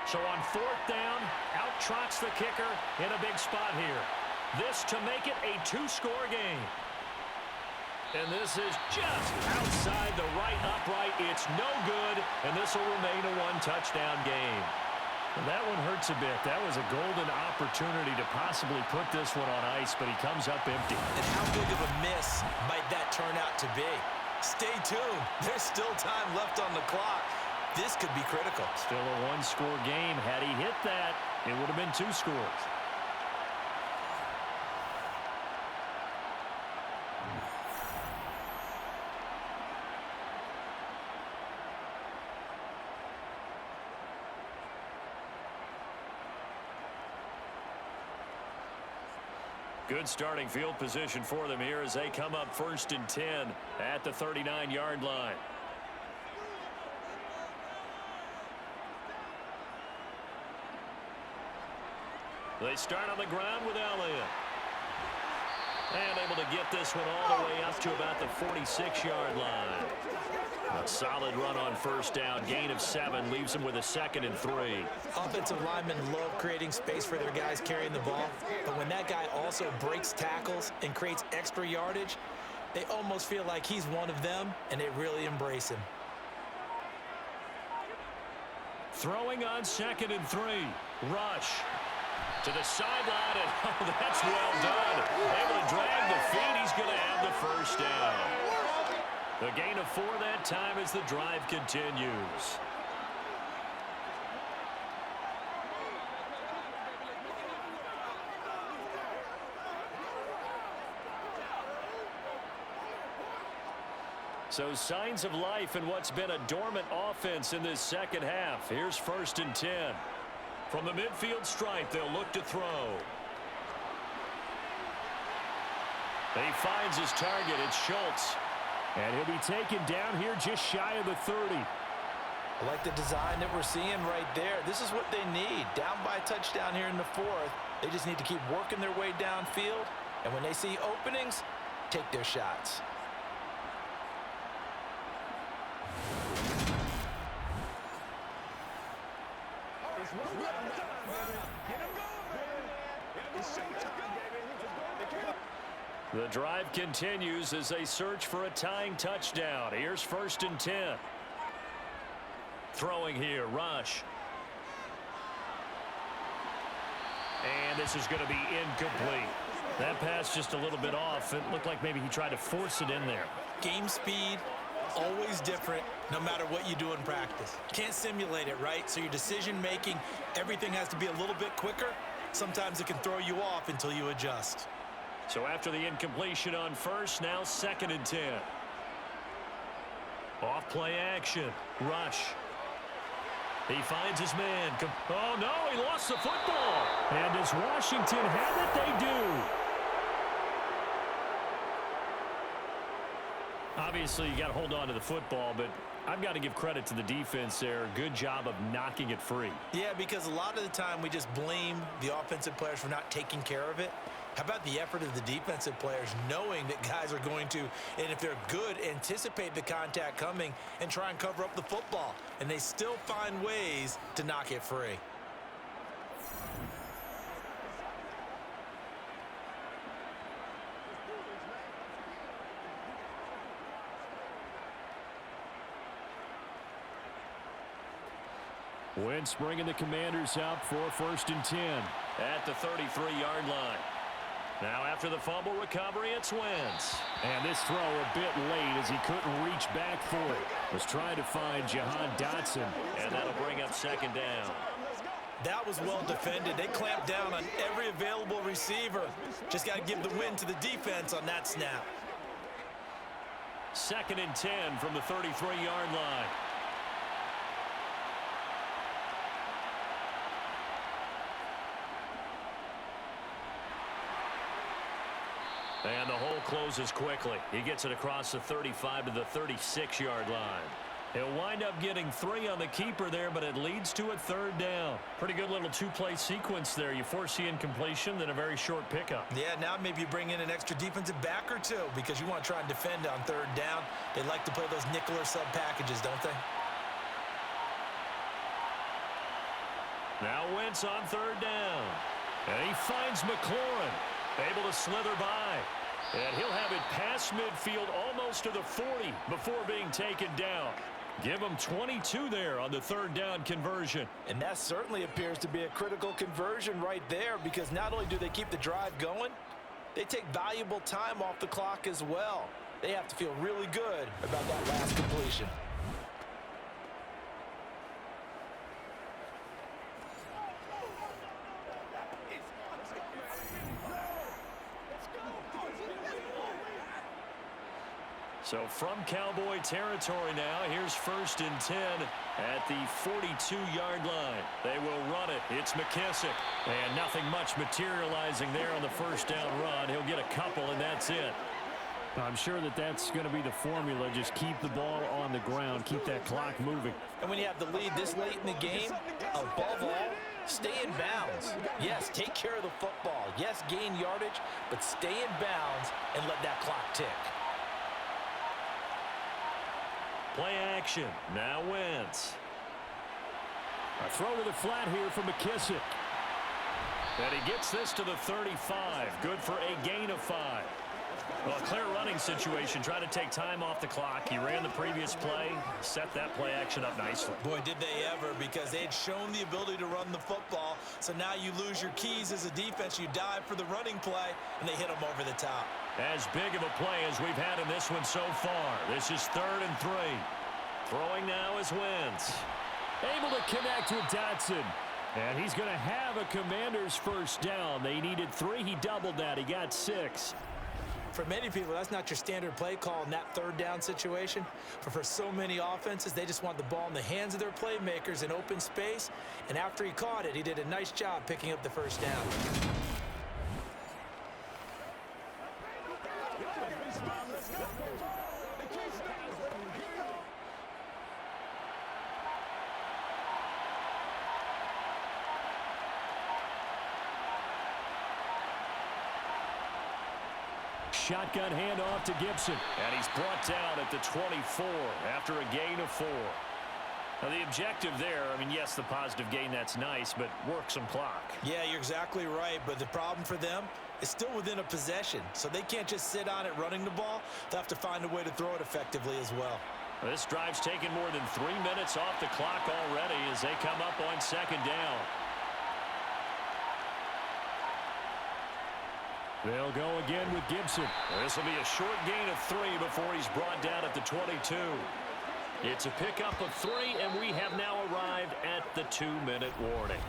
So on 4th down, out trots the kicker in a big spot here. This to make it a 2-score game. And this is just outside the right upright. It's no good, and this will remain a 1-touchdown game. Well, that one hurts a bit. That was a golden opportunity to possibly put this one on ice, but he comes up empty. And how big of a miss might that turn out to be? Stay tuned. There's still time left on the clock. This could be critical. Still a 1-score game. Had he hit that, it would have been 2 scores. Good starting field position for them here as they come up 1st and 10 at the 39-yard line. They start on the ground with Elliott. And able to get this one all the way up to about the 46-yard line. A solid run on 1st down. Gain of 7 leaves them with a 2nd and 3. Offensive linemen love creating space for their guys carrying the ball, but when that guy also breaks tackles and creates extra yardage, they almost feel like he's one of them, and they really embrace him. Throwing on 2nd and 3. Rush. To the sideline, and oh, that's well done. Able to drag the feet. He's going to have the 1st down. The gain of 4 that time as the drive continues. So signs of life in what's been a dormant offense in this 2nd half. Here's 1st and 10. From the midfield stripe, they'll look to throw. He finds his target. It's Schultz. And he'll be taken down here just shy of the 30. I like the design that we're seeing right there. This is what they need. Down by a touchdown here in the 4th. They just need to keep working their way downfield. And when they see openings, take their shots. The drive continues as they search for a tying touchdown. Here's 1st and 10. Throwing here, Rush. And this is going to be incomplete. That pass just a little bit off. It looked like maybe he tried to force it in there. Game speed, always different, no matter what you do in practice. Can't simulate it, right? So your decision-making, everything has to be a little bit quicker. Sometimes it can throw you off until you adjust. So after the incompletion on 1st, now 2nd and 10. Off play action. Rush. He finds his man. Oh, no, he lost the football. And does Washington have it? They do. Obviously, you got to hold on to the football, but I've got to give credit to the defense there. Good job of knocking it free. Yeah, because a lot of the time we just blame the offensive players for not taking care of it. How about the effort of the defensive players knowing that guys are going to, and if they're good, anticipate the contact coming and try and cover up the football. And they still find ways to knock it free. Wentz bringing the Commanders out for 1st and 10. At the 33-yard line. Now after the fumble recovery, it's Wentz. And this throw a bit late as he couldn't reach back for it. Was trying to find Jahan Dotson. And that'll bring up 2nd down. That was well defended. They clamped down on every available receiver. Just got to give the win to the defense on that snap. 2nd and 10 from the 33-yard line. And the hole closes quickly. He gets it across the 35 to the 36-yard line. He'll wind up getting 3 on the keeper there, but it leads to a 3rd down. Pretty good little 2-play sequence there. You force the incompletion, then a very short pickup. Yeah, now maybe you bring in an extra defensive back or two because you want to try and defend on 3rd down. They like to play those nickel or sub packages, don't they? Now Wentz on 3rd down. And he finds McLaurin. Able to slither by. And he'll have it past midfield almost to the 40 before being taken down. Give him 22 there on the 3rd down conversion. And that certainly appears to be a critical conversion right there because not only do they keep the drive going, they take valuable time off the clock as well. They have to feel really good about that last completion. So from Cowboy territory now, here's 1st and 10 at the 42-yard line. They will run it. It's McKissick. And nothing much materializing there on the 1st down run. He'll get a couple, and that's it. I'm sure that that's going to be the formula. Just keep the ball on the ground. Keep that clock moving. And when you have the lead this late in the game, above all, stay in bounds. Yes, take care of the football. Yes, gain yardage, but stay in bounds and let that clock tick. Play action. Now Wentz. A throw to the flat here for McKissick. And he gets this to the 35. Good for a gain of 5. Well, a clear running situation. Try to take time off the clock. He ran the previous play. Set that play action up nicely. Boy, did they ever, because they had shown the ability to run the football. So now you lose your keys as a defense. You dive for the running play, and they hit them over the top. As big of a play as we've had in this one so far. This is 3rd and 3. Throwing now is Wentz. Able to connect with Dotson. And he's going to have a Commanders 1st down. They needed 3. He doubled that. He got 6. For many people, that's not your standard play call in that 3rd down situation. But for so many offenses, they just want the ball in the hands of their playmakers in open space. And after he caught it, he did a nice job picking up the 1st down. Shotgun handoff to Gibson. And he's brought down at the 24 after a gain of 4. Now, the objective there, I mean, yes, the positive gain, that's nice, but work some clock. Yeah, you're exactly right. But the problem for them, is still within a possession, so they can't just sit on it running the ball. They'll have to find a way to throw it effectively as well. This drive's taken more than 3 minutes off the clock already as they come up on second down. They'll go again with Gibson. This will be a short gain of 3 before he's brought down at the 22. It's a pickup of 3, and we have now arrived at the 2-minute warning.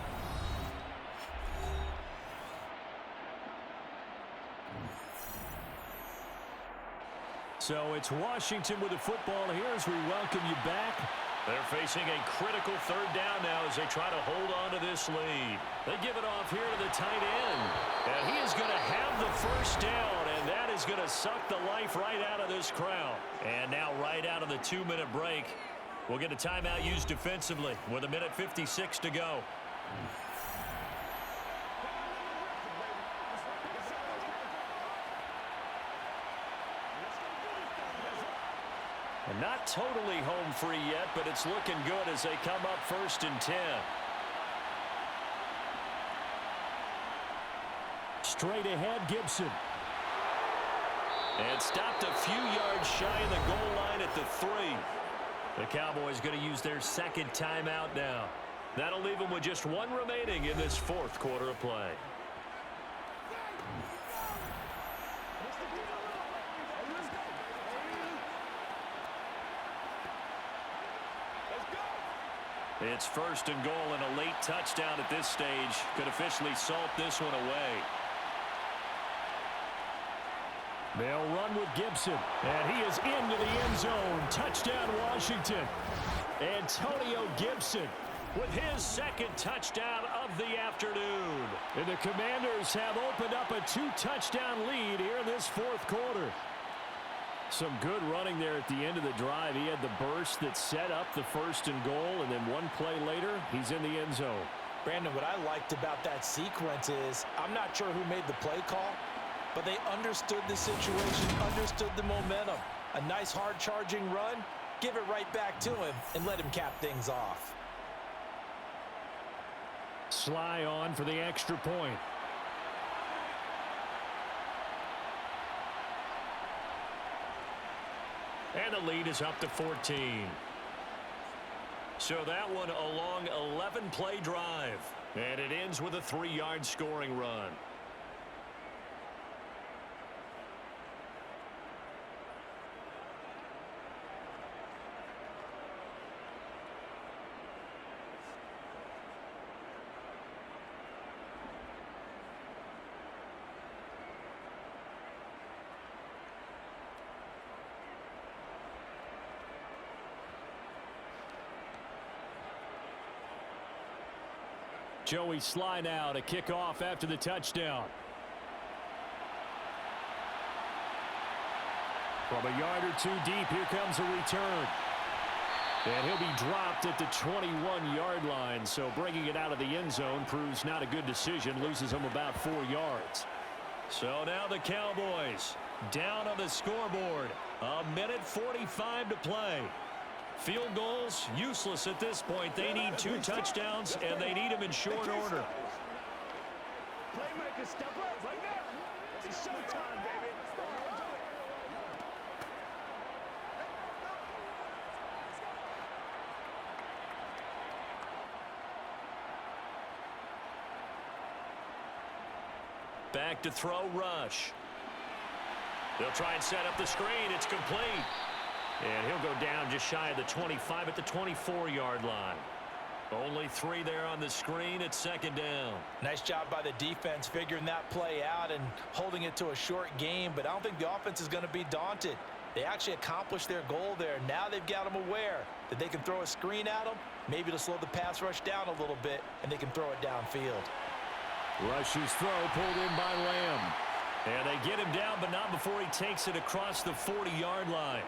So it's Washington with the football here as we welcome you back. They're facing a critical third down now as they try to hold on to this lead. They give it off here to the tight end. And he is going to have the first down, and that is going to suck the life right out of this crowd. And now right out of the 2-minute break, we'll get a timeout used defensively with 1:56 to go. And not totally home free yet, but it's looking good as they come up 1st and 10. Straight ahead, Gibson. And stopped a few yards shy of the goal line at the 3. The Cowboys going to use their second timeout now. That'll leave them with just 1 remaining in this 4th quarter of play. It's 1st and goal, and a late touchdown at this stage could officially salt this one away. They'll run with Gibson, and he is into the end zone. Touchdown, Washington. Antonio Gibson with his 2nd touchdown of the afternoon. And the Commanders have opened up a 2-touchdown lead here in this 4th quarter. Some good running there at the end of the drive. He had the burst that set up the 1st and goal, and then 1 play later, he's in the end zone. Brandon, what I liked about that sequence is I'm not sure who made the play call, but they understood the situation, understood the momentum. A nice hard-charging run, give it right back to him, and let him cap things off. Sly on for the extra point. And the lead is up to 14. So that one a long 11-play drive. And it ends with a 3-yard scoring run. Joey Sly now to kick off after the touchdown. From a yard or 2 deep, here comes a return. And he'll be dropped at the 21-yard line, so bringing it out of the end zone proves not a good decision, loses him about 4 yards. So now the Cowboys down on the scoreboard. 1:45 to play. Field goals, useless at this point. They need 2 touchdowns, and they need them in short order. Playmaker, step up right now. It's showtime, baby. Back to throw, rush. They'll try and set up the screen. It's complete. And he'll go down just shy of the 25 at the 24-yard line. Only 3 there on the screen at 2nd down. Nice job by the defense figuring that play out and holding it to a short game, but I don't think the offense is going to be daunted. They actually accomplished their goal there. Now they've got them aware that they can throw a screen at them, maybe to slow the pass rush down a little bit, and they can throw it downfield. Rush's throw pulled in by Lamb. And they get him down, but not before he takes it across the 40-yard line.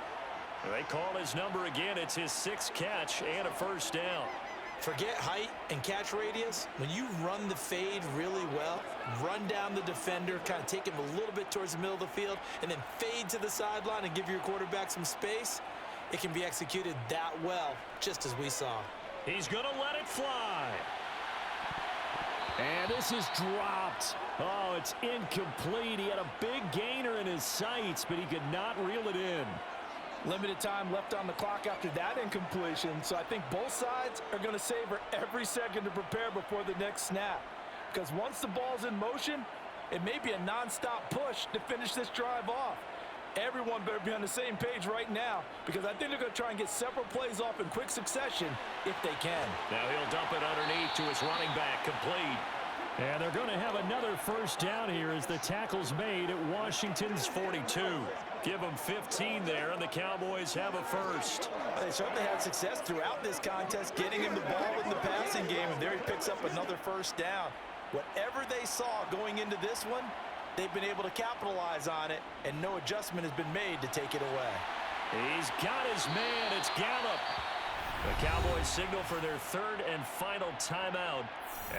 They call his number again. It's his 6th catch and a 1st down. Forget height and catch radius. When you run the fade really well, run down the defender, kind of take him a little bit towards the middle of the field, and then fade to the sideline and give your quarterback some space, it can be executed that well, just as we saw. He's going to let it fly. And this is dropped. Oh, it's incomplete. He had a big gainer in his sights, but he could not reel it in. Limited time left on the clock after that incompletion, so I think both sides are going to savor every second to prepare before the next snap. Because once the ball's in motion, it may be a nonstop push to finish this drive off. Everyone better be on the same page right now, because I think they're going to try and get several plays off in quick succession if they can. Now he'll dump it underneath to his running back, complete. And they're going to have another first down here as the tackle's made at Washington's 42. Give them 15 there, and the Cowboys have a first. They certainly had success throughout this contest, getting him the ball in the passing game, and there he picks up another first down. Whatever they saw going into this one, they've been able to capitalize on it, and no adjustment has been made to take it away. He's got his man. It's Gallup. The Cowboys signal for their third and final timeout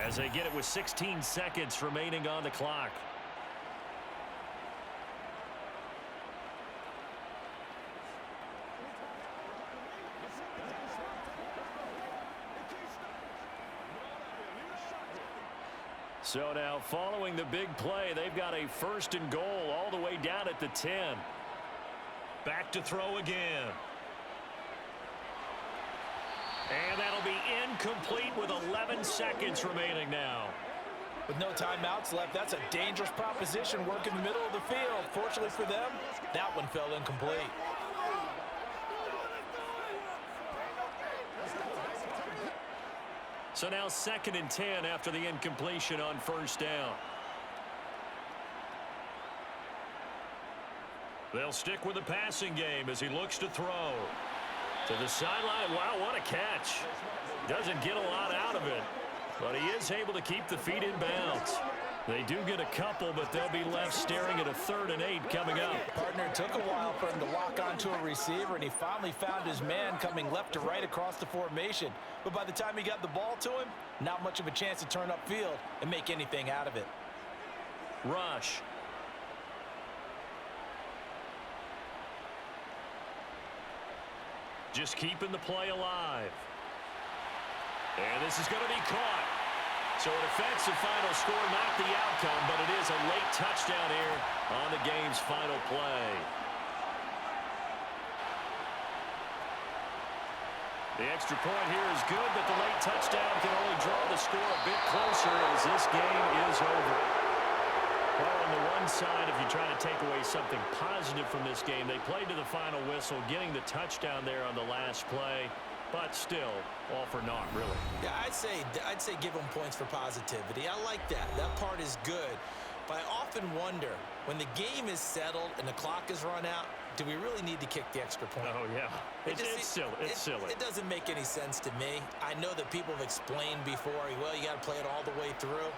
as they get it with 16 seconds remaining on the clock. So now following the big play, they've got a first and goal all the way down at the 10. Back to throw again. And that'll be incomplete with 11 seconds remaining now. With no timeouts left, that's a dangerous proposition, work in the middle of the field. Fortunately for them, that one fell incomplete. So now 2nd and 10 after the incompletion on first down. They'll stick with the passing game as he looks to throw. To the sideline. Wow, what a catch. Doesn't get a lot out of it, but he is able to keep the feet in bounds. They do get a couple, but they'll be left staring at a 3rd and 8 coming up. Partner, it took a while for him to lock onto a receiver, and he finally found his man coming left to right across the formation. But by the time he got the ball to him, not much of a chance to turn upfield and make anything out of it. Rush. Just keeping the play alive. And this is going to be caught. So an offensive final score, not the outcome, but it is a late touchdown here on the game's final play. The extra point here is good, but the late touchdown can only draw the score a bit closer as this game is over. Well, on the one side, if you try to take away something positive from this game, they played to the final whistle, getting the touchdown there on the last play. But still, all for naught, really. Yeah, I'd say give them points for positivity. I like that. That part is good. But I often wonder, when the game is settled and the clock is run out, do we really need to kick the extra point? Oh, yeah. It's silly. It's silly. It doesn't make any sense to me. I know that people have explained before, well, you got to play it all the way through.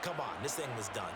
Come on, this thing was done.